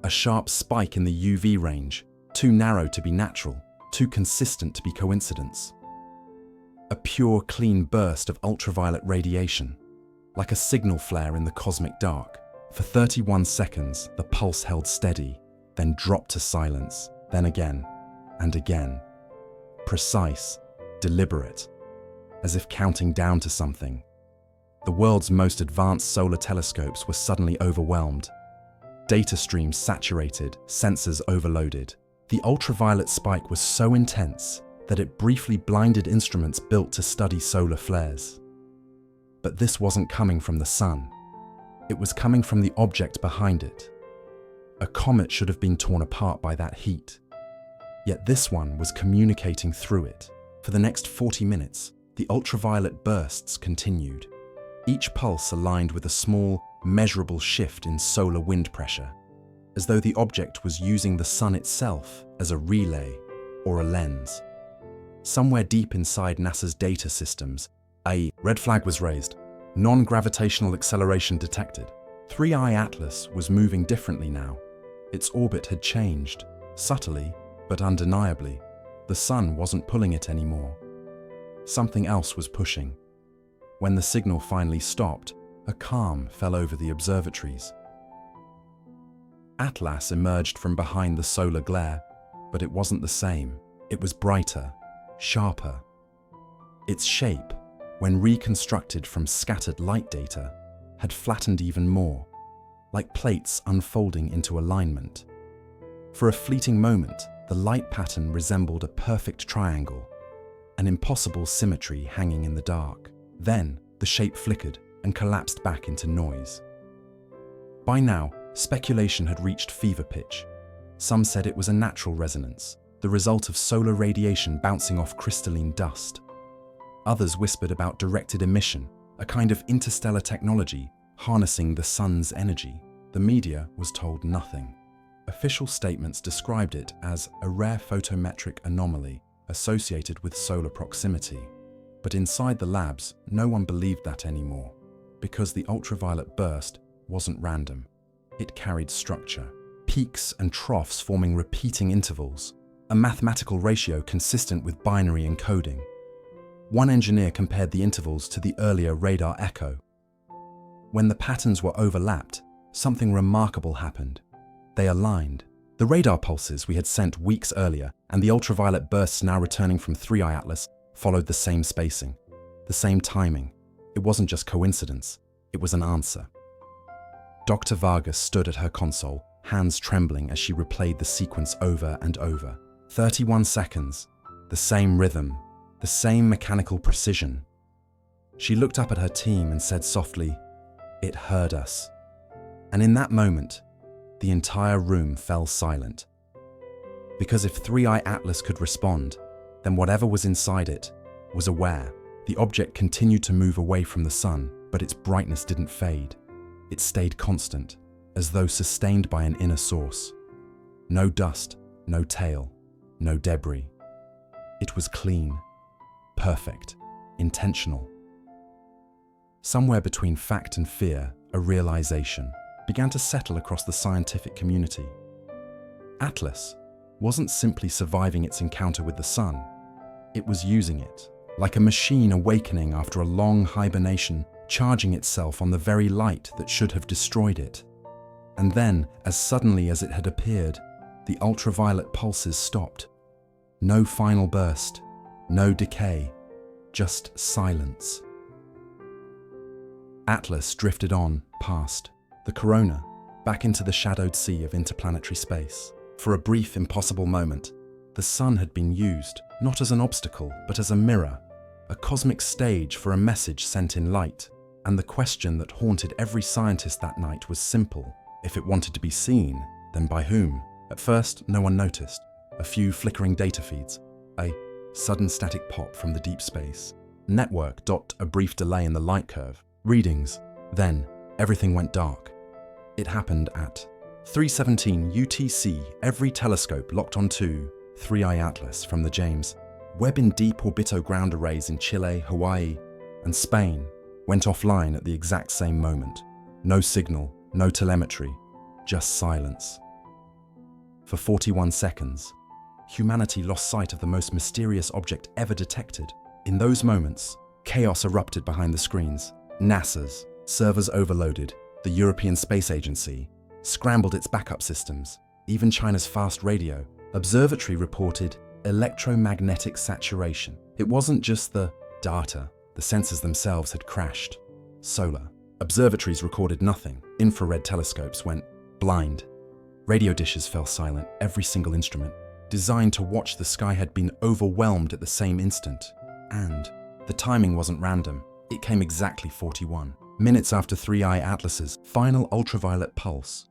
[SPEAKER 1] A sharp spike in the UV range, too narrow to be natural, too consistent to be coincidence. A pure, clean burst of ultraviolet radiation, like a signal flare in the cosmic dark. For 31 seconds, the pulse held steady, then dropped to silence, then again, and again. Precise, deliberate, as if counting down to something. The world's most advanced solar telescopes were suddenly overwhelmed. Data streams saturated, sensors overloaded. The ultraviolet spike was so intense that it briefly blinded instruments built to study solar flares. But this wasn't coming from the Sun. It was coming from the object behind it. A comet should have been torn apart by that heat. Yet this one was communicating through it. For the next 40 minutes, the ultraviolet bursts continued. Each pulse aligned with a small, measurable shift in solar wind pressure, as though the object was using the Sun itself as a relay or a lens. Somewhere deep inside NASA's data systems, a red flag was raised. Non-gravitational acceleration detected. 3I Atlas was moving differently now. Its orbit had changed, subtly but undeniably. The Sun wasn't pulling it anymore. Something else was pushing. When the signal finally stopped, a calm fell over the observatories. Atlas emerged from behind the solar glare, but it wasn't the same. It was brighter, sharper. Its shape, when reconstructed from scattered light data, had flattened even more, like plates unfolding into alignment. For a fleeting moment, the light pattern resembled a perfect triangle, an impossible symmetry hanging in the dark. Then, the shape flickered and collapsed back into noise. By now, speculation had reached fever pitch. Some said it was a natural resonance, the result of solar radiation bouncing off crystalline dust. Others whispered about directed emission, a kind of interstellar technology harnessing the sun's energy. The media was told nothing. Official statements described it as a rare photometric anomaly associated with solar proximity. But inside the labs, no one believed that anymore, because the ultraviolet burst wasn't random. It carried structure, peaks and troughs forming repeating intervals, a mathematical ratio consistent with binary encoding. One engineer compared the intervals to the earlier radar echo. When the patterns were overlapped, something remarkable happened. They aligned. The radar pulses we had sent weeks earlier and the ultraviolet bursts now returning from 3I Atlas followed the same spacing, the same timing. It wasn't just coincidence, it was an answer. Dr. Vargas stood at her console, hands trembling as she replayed the sequence over and over. 31 seconds, the same rhythm, the same mechanical precision. She looked up at her team and said softly, "It heard us." And in that moment, the entire room fell silent. Because if 3I Atlas could respond, then whatever was inside it was aware. The object continued to move away from the sun, but its brightness didn't fade. It stayed constant, as though sustained by an inner source. No dust, no tail, no debris. It was clean, perfect, intentional. Somewhere between fact and fear, a realization began to settle across the scientific community. Atlas wasn't simply surviving its encounter with the sun. It was using it, like a machine awakening after a long hibernation, charging itself on the very light that should have destroyed it. And then, as suddenly as it had appeared, the ultraviolet pulses stopped. No final burst, no decay, just silence. Atlas drifted on, past the corona, back into the shadowed sea of interplanetary space. For a brief, impossible moment, the sun had been used, not as an obstacle, but as a mirror, a cosmic stage for a message sent in light. And the question that haunted every scientist that night was simple. If it wanted to be seen, then by whom? At first, no one noticed. A few flickering data feeds, a sudden static pop from the deep space. Network. A brief delay in the light curve. Readings. Then, everything went dark. It happened at 3:17 UTC, every telescope locked onto 3I Atlas from the James Webb in deep orbito ground arrays in Chile, Hawaii, and Spain went offline at the exact same moment. No signal, no telemetry, just silence. For 41 seconds, humanity lost sight of the most mysterious object ever detected. In those moments, chaos erupted behind the screens. NASA's servers overloaded, the European Space Agency scrambled its backup systems. Even China's fast radio observatory reported electromagnetic saturation. It wasn't just the data, the sensors themselves had crashed. Solar observatories recorded nothing. Infrared telescopes went blind. Radio dishes fell silent. Every single instrument designed to watch the sky had been overwhelmed at the same instant. And the timing wasn't random. It came exactly 41 minutes after 3I Atlas's final ultraviolet pulse.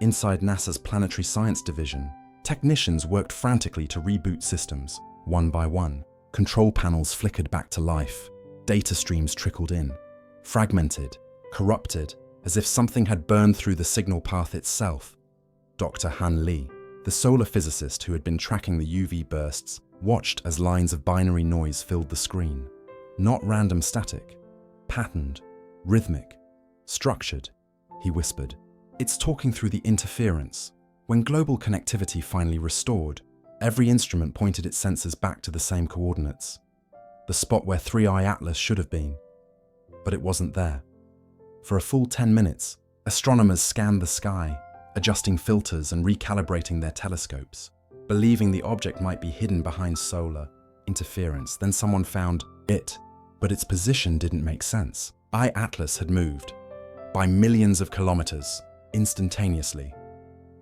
[SPEAKER 1] Inside NASA's Planetary Science Division, technicians worked frantically to reboot systems. One by one, control panels flickered back to life. Data streams trickled in, fragmented, corrupted, as if something had burned through the signal path itself. Dr. Han Li, the solar physicist who had been tracking the UV bursts, watched as lines of binary noise filled the screen. Not random static, patterned, rhythmic, structured, he whispered. It's talking through the interference. When global connectivity finally restored, every instrument pointed its sensors back to the same coordinates. The spot where 3I Atlas should have been. But it wasn't there. For a full 10 minutes, astronomers scanned the sky, adjusting filters and recalibrating their telescopes, believing the object might be hidden behind solar interference. Then someone found it, but its position didn't make sense. Atlas had moved by millions of kilometers instantaneously.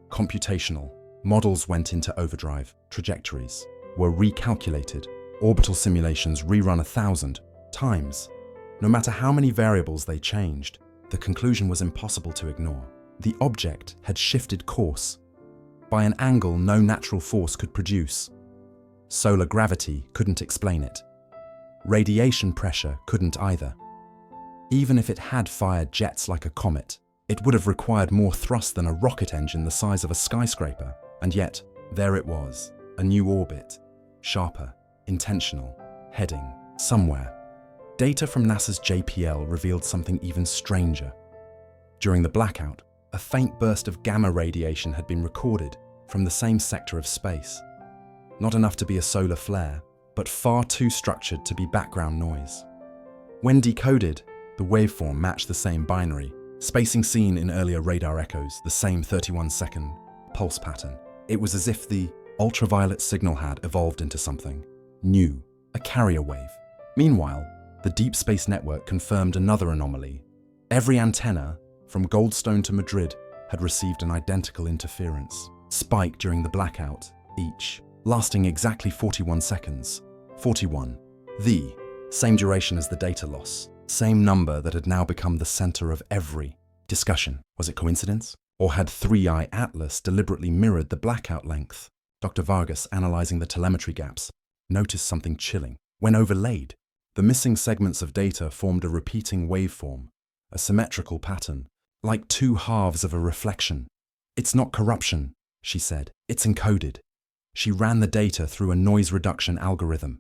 [SPEAKER 1] Computational models went into overdrive, trajectories were recalculated, orbital simulations rerun 1,000 times. No matter how many variables they changed, the conclusion was impossible to ignore. The object had shifted course by an angle no natural force could produce. Solar gravity couldn't explain it. Radiation pressure couldn't either. Even if it had fired jets like a comet, it would have required more thrust than a rocket engine the size of a skyscraper. And yet, there it was, a new orbit, sharper, intentional, heading somewhere. Data from NASA's JPL revealed something even stranger. During the blackout, a faint burst of gamma radiation had been recorded from the same sector of space. Not enough to be a solar flare, but far too structured to be background noise. When decoded, the waveform matched the same binary, spacing seen in earlier radar echoes, the same 31-second pulse pattern. It was as if the ultraviolet signal had evolved into something new, a carrier wave. Meanwhile, the Deep Space Network confirmed another anomaly. Every antenna, from Goldstone to Madrid, had received an identical interference spike during the blackout, each lasting exactly 41 seconds. 41. The same duration as the data loss, same number that had now become the center of every discussion. Was it coincidence? Or had 3i Atlas deliberately mirrored the blackout length? Dr. Vargas, analyzing the telemetry gaps, noticed something chilling. When overlaid, the missing segments of data formed a repeating waveform, a symmetrical pattern, like two halves of a reflection. "It's not corruption," she said. "It's encoded." She ran the data through a noise reduction algorithm.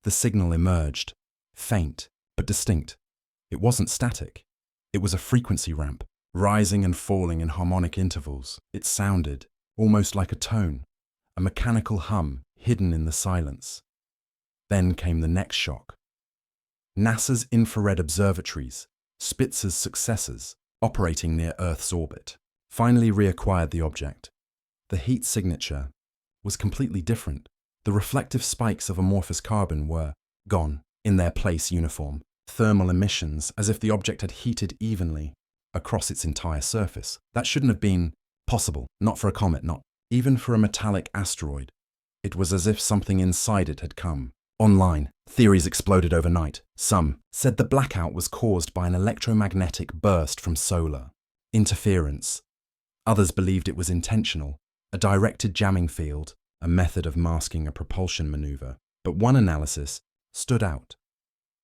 [SPEAKER 1] The signal emerged, faint but distinct. It wasn't static. It was a frequency ramp, rising and falling in harmonic intervals. It sounded almost like a tone, a mechanical hum hidden in the silence. Then came the next shock. NASA's infrared observatories, Spitzer's successors, operating near Earth's orbit, finally reacquired the object. The heat signature was completely different. The reflective spikes of amorphous carbon were gone, in their place uniform, thermal emissions as if the object had heated evenly across its entire surface. That shouldn't have been possible, not for a comet, not even for a metallic asteroid. It was as if something inside it had come online. Theories exploded overnight. Some said the blackout was caused by an electromagnetic burst from solar interference. Others believed it was intentional, a directed jamming field, a method of masking a propulsion maneuver. But one analysis stood out.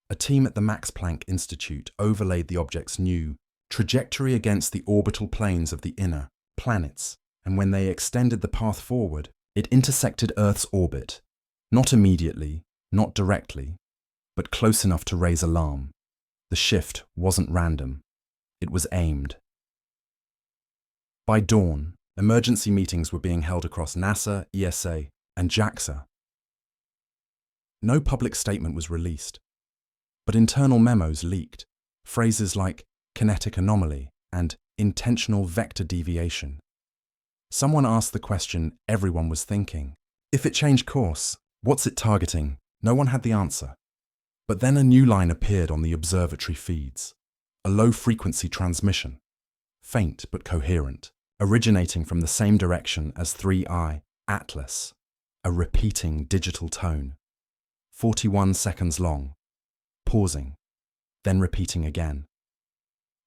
[SPEAKER 1] A team at the Max Planck Institute overlaid the object's new trajectory against the orbital planes of the inner planets, and when they extended the path forward, it intersected Earth's orbit, not immediately, not directly, but close enough to raise alarm. The shift wasn't random. It was aimed. By dawn, emergency meetings were being held across NASA, ESA, and JAXA. No public statement was released, but internal memos leaked. Phrases like kinetic anomaly and intentional vector deviation. Someone asked the question everyone was thinking. If it changed course, what's it targeting? No one had the answer. But then a new line appeared on the observatory feeds. A low-frequency transmission, faint but coherent, originating from the same direction as 3i Atlas, a repeating digital tone. 41 seconds long, pausing, then repeating again.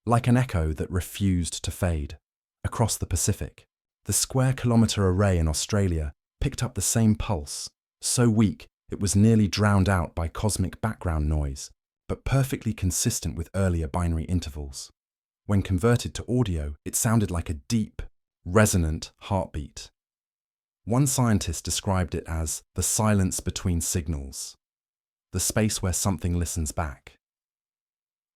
[SPEAKER 1] Like an echo that refused to fade. Across the Pacific, the square-kilometre array in Australia picked up the same pulse, so weak it was nearly drowned out by cosmic background noise, but perfectly consistent with earlier binary intervals. When converted to audio, it sounded like a deep, resonant heartbeat. One scientist described it as the silence between signals, the space where something listens back.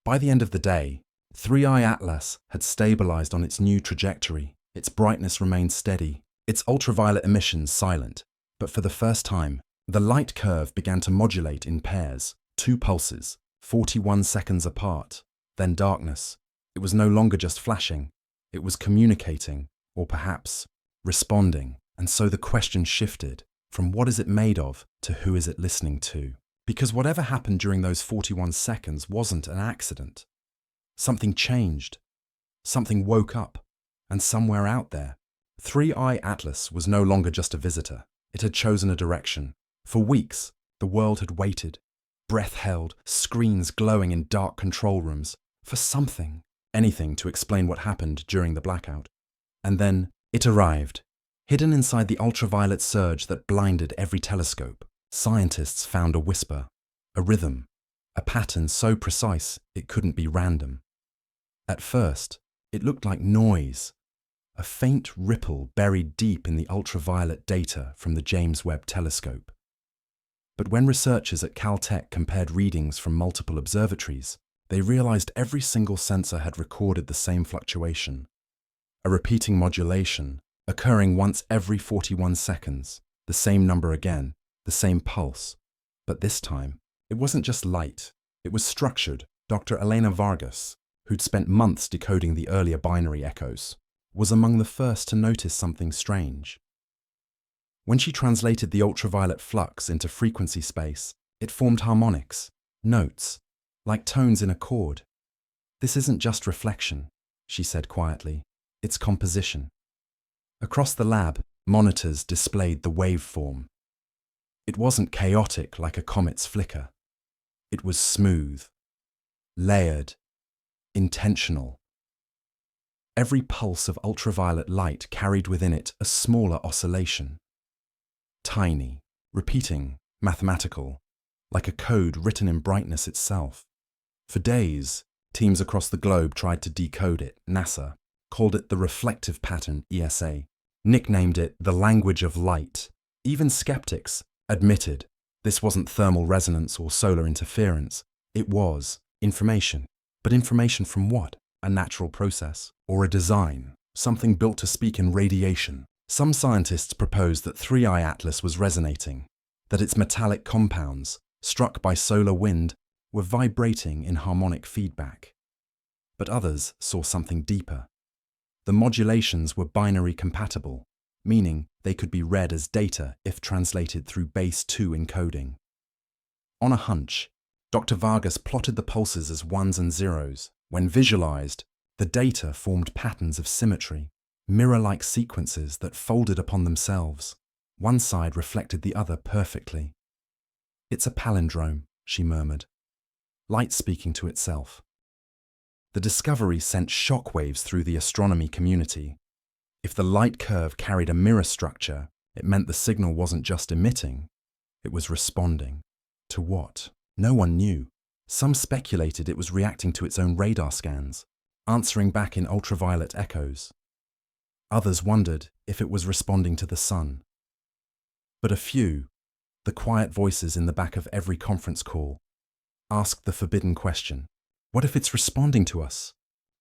[SPEAKER 1] By the end of the day, 3i Atlas had stabilized on its new trajectory. Its brightness remained steady, its ultraviolet emissions silent, but for the first time, the light curve began to modulate in pairs, two pulses, 41 seconds apart, then darkness. It was no longer just flashing, it was communicating, or perhaps responding. And so the question shifted from what is it made of to who is it listening to? Because whatever happened during those 41 seconds wasn't an accident. Something changed. Something woke up. And somewhere out there, 3i Atlas was no longer just a visitor. It had chosen a direction. For weeks, the world had waited, breath held, screens glowing in dark control rooms, for something, anything to explain what happened during the blackout. And then it arrived. Hidden inside the ultraviolet surge that blinded every telescope, scientists found a whisper, a rhythm, a pattern so precise it couldn't be random. At first, it looked like noise, a faint ripple buried deep in the ultraviolet data from the James Webb Telescope. But when researchers at Caltech compared readings from multiple observatories, they realized every single sensor had recorded the same fluctuation, a repeating modulation, occurring once every 41 seconds, the same number again, the same pulse. But this time, it wasn't just light, it was structured. Dr. Elena Vargas, who'd spent months decoding the earlier binary echoes, was among the first to notice something strange. When she translated the ultraviolet flux into frequency space, it formed harmonics, notes, like tones in a chord. "This isn't just reflection," she said quietly, "it's composition." Across the lab, monitors displayed the waveform. It wasn't chaotic like a comet's flicker. It was smooth, layered, intentional. Every pulse of ultraviolet light carried within it a smaller oscillation. Tiny, repeating, mathematical, like a code written in brightness itself. For days, teams across the globe tried to decode it. NASA called it the reflective pattern ESA, nicknamed it the language of light. Even skeptics admitted this wasn't thermal resonance or solar interference. It was information. But information from what? A natural process or a design, something built to speak in radiation. Some scientists proposed that 3i Atlas was resonating, that its metallic compounds, struck by solar wind, were vibrating in harmonic feedback. But others saw something deeper. The modulations were binary compatible, meaning they could be read as data if translated through base 2 encoding. On a hunch, Dr. Vargas plotted the pulses as ones and zeros. When visualized, the data formed patterns of symmetry, mirror-like sequences that folded upon themselves. One side reflected the other perfectly. "It's a palindrome," she murmured, light speaking to itself. The discovery sent shockwaves through the astronomy community. If the light curve carried a mirror structure, it meant the signal wasn't just emitting, it was responding. To what? No one knew. Some speculated it was reacting to its own radar scans, answering back in ultraviolet echoes. Others wondered if it was responding to the sun. But a few, the quiet voices in the back of every conference call, asked the forbidden question, what if it's responding to us?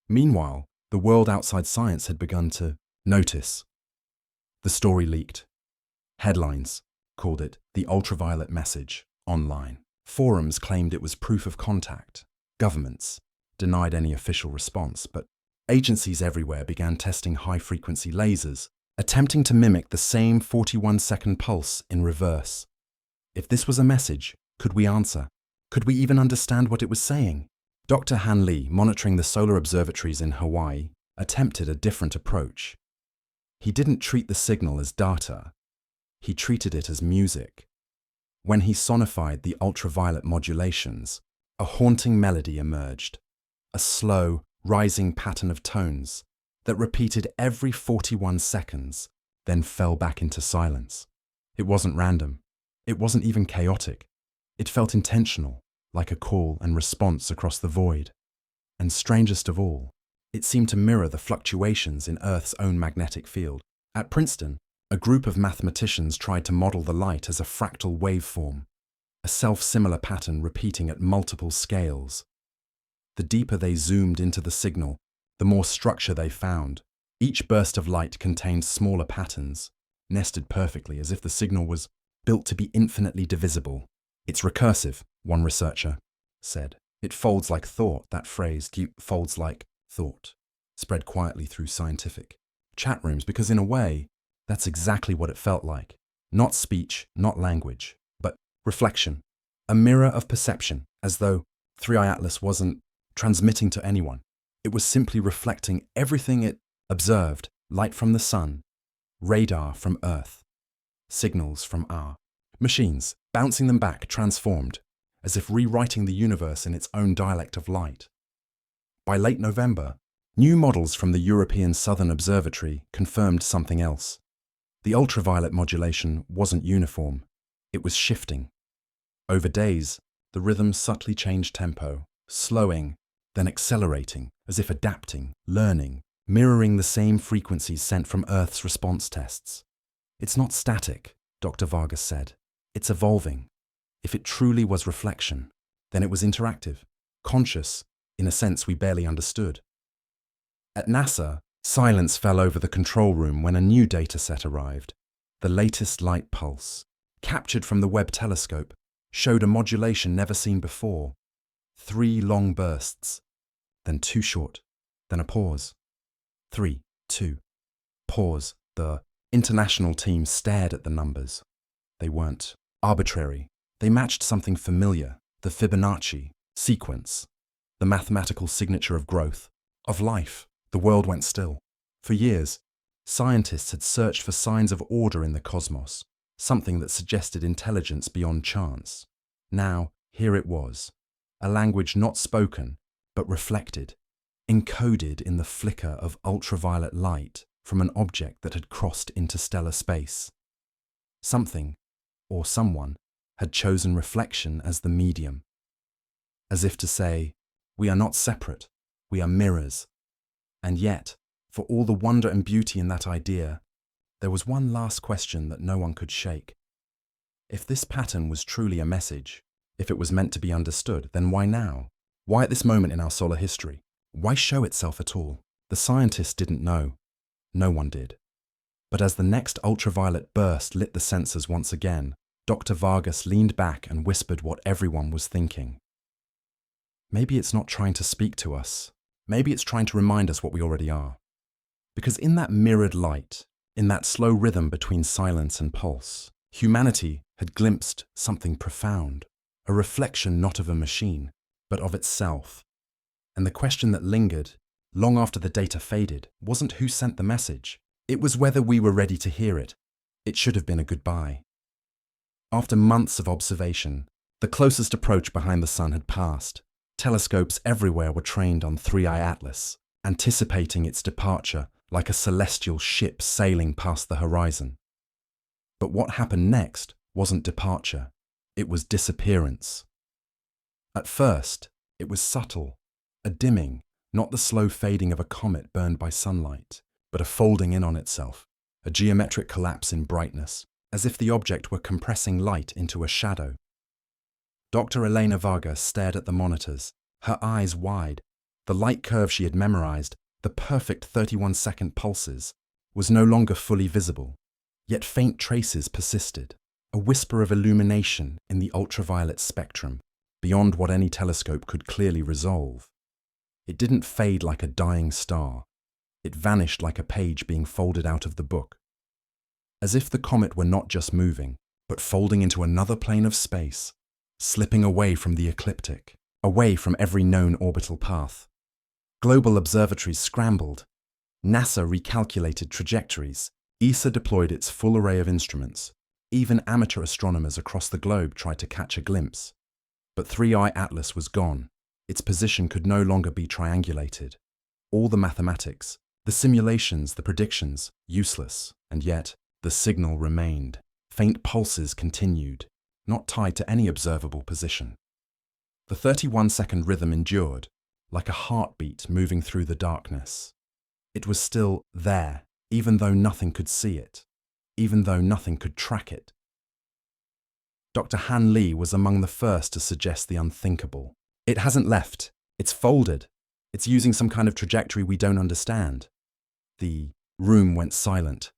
[SPEAKER 1] Meanwhile, the world outside science had begun to notice. The story leaked. Headlines called it the ultraviolet message online. Forums claimed it was proof of contact. Governments denied any official response, but agencies everywhere began testing high-frequency lasers, attempting to mimic the same 41-second pulse in reverse. If this was a message, could we answer? Could we even understand what it was saying? Dr. Han Lee, monitoring the solar observatories in Hawaii, attempted a different approach. He didn't treat the signal as data. He treated it as music. When he sonified the ultraviolet modulations, a haunting melody emerged, a slow, rising pattern of tones that repeated every 41 seconds, then fell back into silence. It wasn't random. It wasn't even chaotic. It felt intentional, like a call and response across the void. And strangest of all, it seemed to mirror the fluctuations in Earth's own magnetic field. At Princeton, a group of mathematicians tried to model the light as a fractal waveform, a self-similar pattern repeating at multiple scales. The deeper they zoomed into the signal, the more structure they found. Each burst of light contained smaller patterns, nested perfectly as if the signal was built to be infinitely divisible. "It's recursive," one researcher said. "It folds like thought." That phrase, folds like thought, spread quietly through scientific chat rooms, because in a way, that's exactly what it felt like. Not speech, not language, but reflection. A mirror of perception, as though 3i Atlas wasn't transmitting to anyone. It was simply reflecting everything it observed: light from the sun, radar from Earth, signals from our machines, bouncing them back, transformed, as if rewriting the universe in its own dialect of light. By late November, new models from the European Southern Observatory confirmed something else. The ultraviolet modulation wasn't uniform, it was shifting. Over days, the rhythm subtly changed tempo, slowing, then accelerating, as if adapting, learning, mirroring the same frequencies sent from Earth's response tests. It's not static, Dr. Vargas said. It's evolving. If it truly was reflection, then it was interactive, conscious, in a sense we barely understood. At NASA, silence fell over the control room when a new dataset arrived. The latest light pulse, captured from the Webb telescope, showed a modulation never seen before. 3 long bursts, then 2 short, then a pause. 3, 2, pause. The international team stared at the numbers. They weren't arbitrary. They matched something familiar: the Fibonacci sequence, the mathematical signature of growth, of life. The world went still. For years, scientists had searched for signs of order in the cosmos, something that suggested intelligence beyond chance. Now, here it was, a language not spoken, but reflected, encoded in the flicker of ultraviolet light from an object that had crossed interstellar space. Something, or someone, had chosen reflection as the medium. As if to say, we are not separate, we are mirrors. And yet, for all the wonder and beauty in that idea, there was one last question that no one could shake. If this pattern was truly a message, if it was meant to be understood, then why now? Why at this moment in our solar history? Why show itself at all? The scientists didn't know. No one did. But as the next ultraviolet burst lit the sensors once again, Dr. Vargas leaned back and whispered what everyone was thinking. Maybe it's not trying to speak to us. Maybe it's trying to remind us what we already are. Because in that mirrored light, in that slow rhythm between silence and pulse, humanity had glimpsed something profound, a reflection not of a machine, but of itself. And the question that lingered, long after the data faded, wasn't who sent the message. It was whether we were ready to hear it. It should have been a goodbye. After months of observation, the closest approach behind the sun had passed. Telescopes everywhere were trained on 3i Atlas, anticipating its departure like a celestial ship sailing past the horizon. But what happened next wasn't departure, it was disappearance. At first, it was subtle, a dimming, not the slow fading of a comet burned by sunlight, but a folding in on itself, a geometric collapse in brightness, as if the object were compressing light into a shadow. Dr. Elena Vargas stared at the monitors, her eyes wide. The light curve she had memorized, the perfect 31-second pulses, was no longer fully visible. Yet faint traces persisted, a whisper of illumination in the ultraviolet spectrum, beyond what any telescope could clearly resolve. It didn't fade like a dying star. It vanished like a page being folded out of the book. As if the comet were not just moving, but folding into another plane of space, slipping away from the ecliptic, away from every known orbital path. Global observatories scrambled. NASA recalculated trajectories. ESA deployed its full array of instruments. Even amateur astronomers across the globe tried to catch a glimpse. But 3i Atlas was gone. Its position could no longer be triangulated. All the mathematics, the simulations, the predictions, useless. And yet, the signal remained. Faint pulses continued, not tied to any observable position. The 31-second rhythm endured, like a heartbeat moving through the darkness. It was still there, even though nothing could see it, even though nothing could track it. Dr. Han Lee was among the first to suggest the unthinkable. It hasn't left. It's folded. It's using some kind of trajectory we don't understand. The room went silent.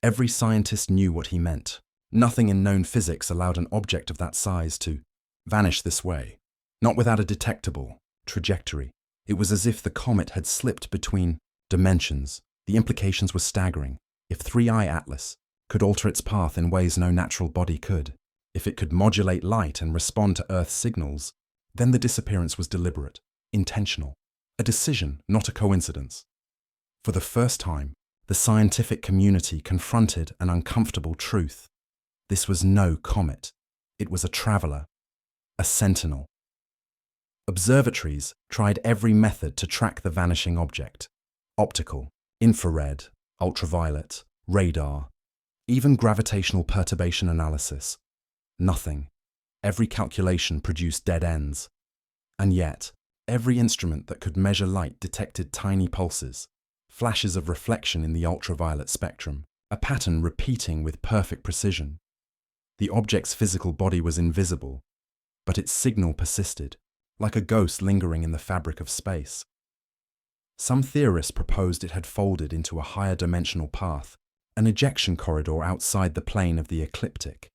[SPEAKER 1] Every scientist knew what he meant. Nothing in known physics allowed an object of that size to vanish this way, not without a detectable trajectory. It was as if the comet had slipped between dimensions, The implications were staggering. If 3i Atlas could alter its path in ways no natural body could, if it could modulate light and respond to Earth's signals, then the disappearance was deliberate, intentional, a decision, not a coincidence. For the first time, the scientific community confronted an uncomfortable truth. This was no comet. It was a traveler, a sentinel. Observatories tried every method to track the vanishing object: optical, infrared, ultraviolet, radar, even gravitational perturbation analysis. Nothing. Every calculation produced dead ends. And yet, every instrument that could measure light detected tiny pulses, flashes of reflection in the ultraviolet spectrum, a pattern repeating with perfect precision. The object's physical body was invisible, but its signal persisted, like a ghost lingering in the fabric of space. Some theorists proposed it had folded into a higher dimensional path, an ejection corridor outside the plane of the ecliptic.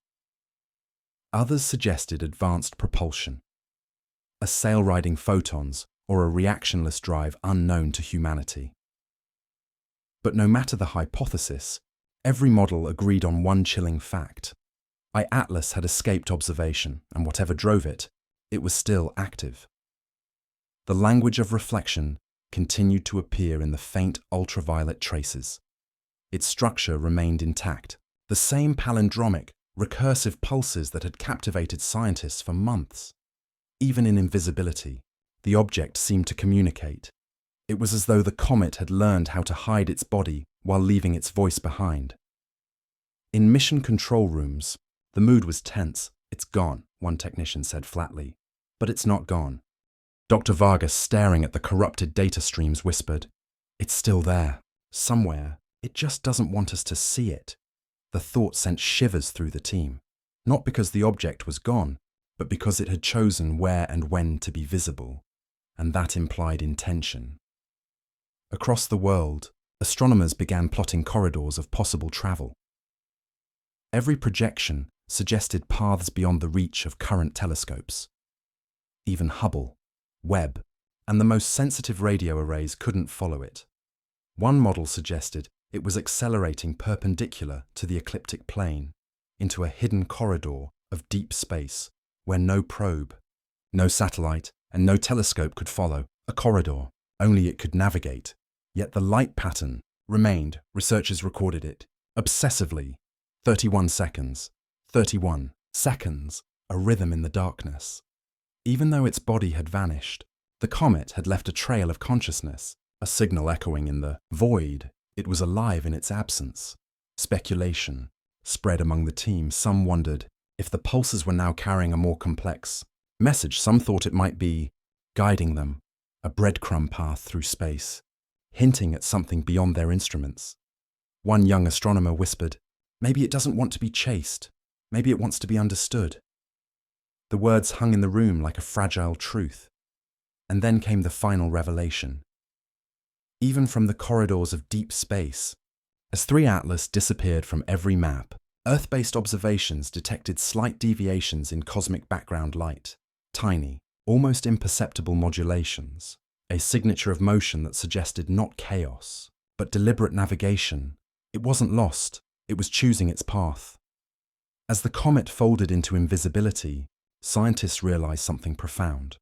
[SPEAKER 1] Others suggested advanced propulsion, a sail riding photons or a reactionless drive unknown to humanity. But no matter the hypothesis, every model agreed on one chilling fact. Atlas had escaped observation, and whatever drove it, it was still active. The language of reflection continued to appear in the faint ultraviolet traces. Its structure remained intact, the same palindromic, recursive pulses that had captivated scientists for months. Even in invisibility, the object seemed to communicate. It was as though the comet had learned how to hide its body while leaving its voice behind. In mission control rooms, the mood was tense. "It's gone," one technician said flatly. "But it's not gone." Dr. Vargas, staring at the corrupted data streams, whispered, "It's still there, somewhere. It just doesn't want us to see it." The thought sent shivers through the team, not because the object was gone, but because it had chosen where and when to be visible, and that implied intention. Across the world, astronomers began plotting corridors of possible travel. Every projection suggested paths beyond the reach of current telescopes. Even Hubble, Webb, and the most sensitive radio arrays couldn't follow it. One model suggested it was accelerating perpendicular to the ecliptic plane, into a hidden corridor of deep space where no probe, no satellite, and no telescope could follow. A corridor only it could navigate. Yet the light pattern remained. Researchers recorded it obsessively. 31 seconds, 31 seconds, a rhythm in the darkness. Even though its body had vanished, the comet had left a trail of consciousness, a signal echoing in the void. It was alive in its absence. Speculation spread among the team. Some wondered if the pulses were now carrying a more complex message. Some thought it might be guiding them, a breadcrumb path through space, hinting at something beyond their instruments. One young astronomer whispered, "Maybe it doesn't want to be chased. Maybe it wants to be understood." The words hung in the room like a fragile truth. And then came the final revelation. Even from the corridors of deep space, as 3 Atlas disappeared from every map, Earth-based observations detected slight deviations in cosmic background light, tiny, almost imperceptible modulations, a signature of motion that suggested not chaos, but deliberate navigation. It wasn't lost, it was choosing its path. As the comet folded into invisibility, scientists realized something profound.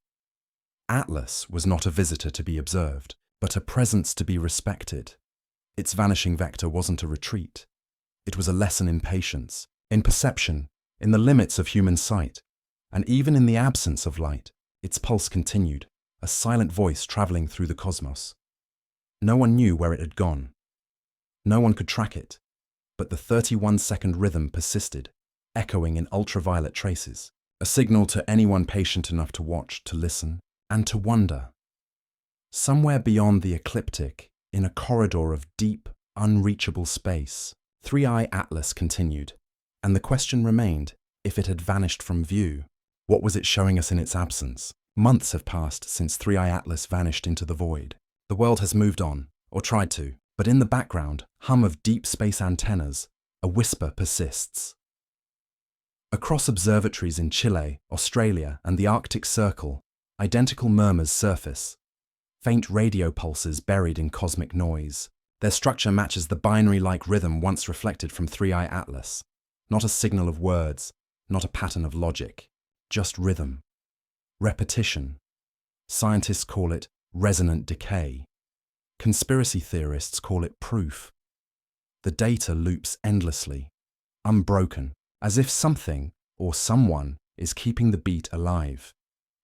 [SPEAKER 1] Atlas was not a visitor to be observed, but a presence to be respected. Its vanishing vector wasn't a retreat. It was a lesson in patience, in perception, in the limits of human sight. And even in the absence of light, its pulse continued, a silent voice traveling through the cosmos. No one knew where it had gone. No one could track it, but the 31-second rhythm persisted, echoing in ultraviolet traces, a signal to anyone patient enough to watch, to listen, and to wonder. Somewhere beyond the ecliptic, in a corridor of deep, unreachable space, 3i Atlas continued, and the question remained, if it had vanished from view, what was it showing us in its absence? Months have passed since 3i Atlas vanished into the void. The world has moved on, or tried to, but in the background, hum of deep space antennas, a whisper persists. Across observatories in Chile, Australia, and the Arctic Circle, identical murmurs surface, faint radio pulses buried in cosmic noise. Their structure matches the binary-like rhythm once reflected from 3i Atlas. Not a signal of words, not a pattern of logic, just rhythm. Repetition. Scientists call it resonant decay. Conspiracy theorists call it proof. The data loops endlessly, unbroken, as if something or someone is keeping the beat alive.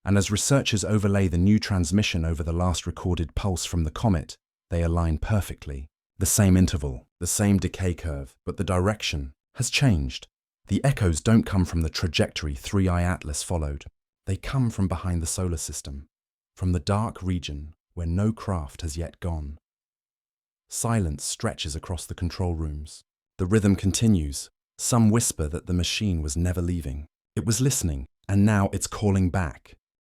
[SPEAKER 1] And as researchers overlay the new transmission over the last recorded pulse from the comet, they align perfectly. The same interval, the same decay curve, but the direction has changed. The echoes don't come from the trajectory 3i Atlas followed. They come from behind the solar system, from the dark region where no craft has yet gone. Silence stretches across the control rooms. The rhythm continues. Some whisper that the machine was never leaving. It was listening, and now it's calling back.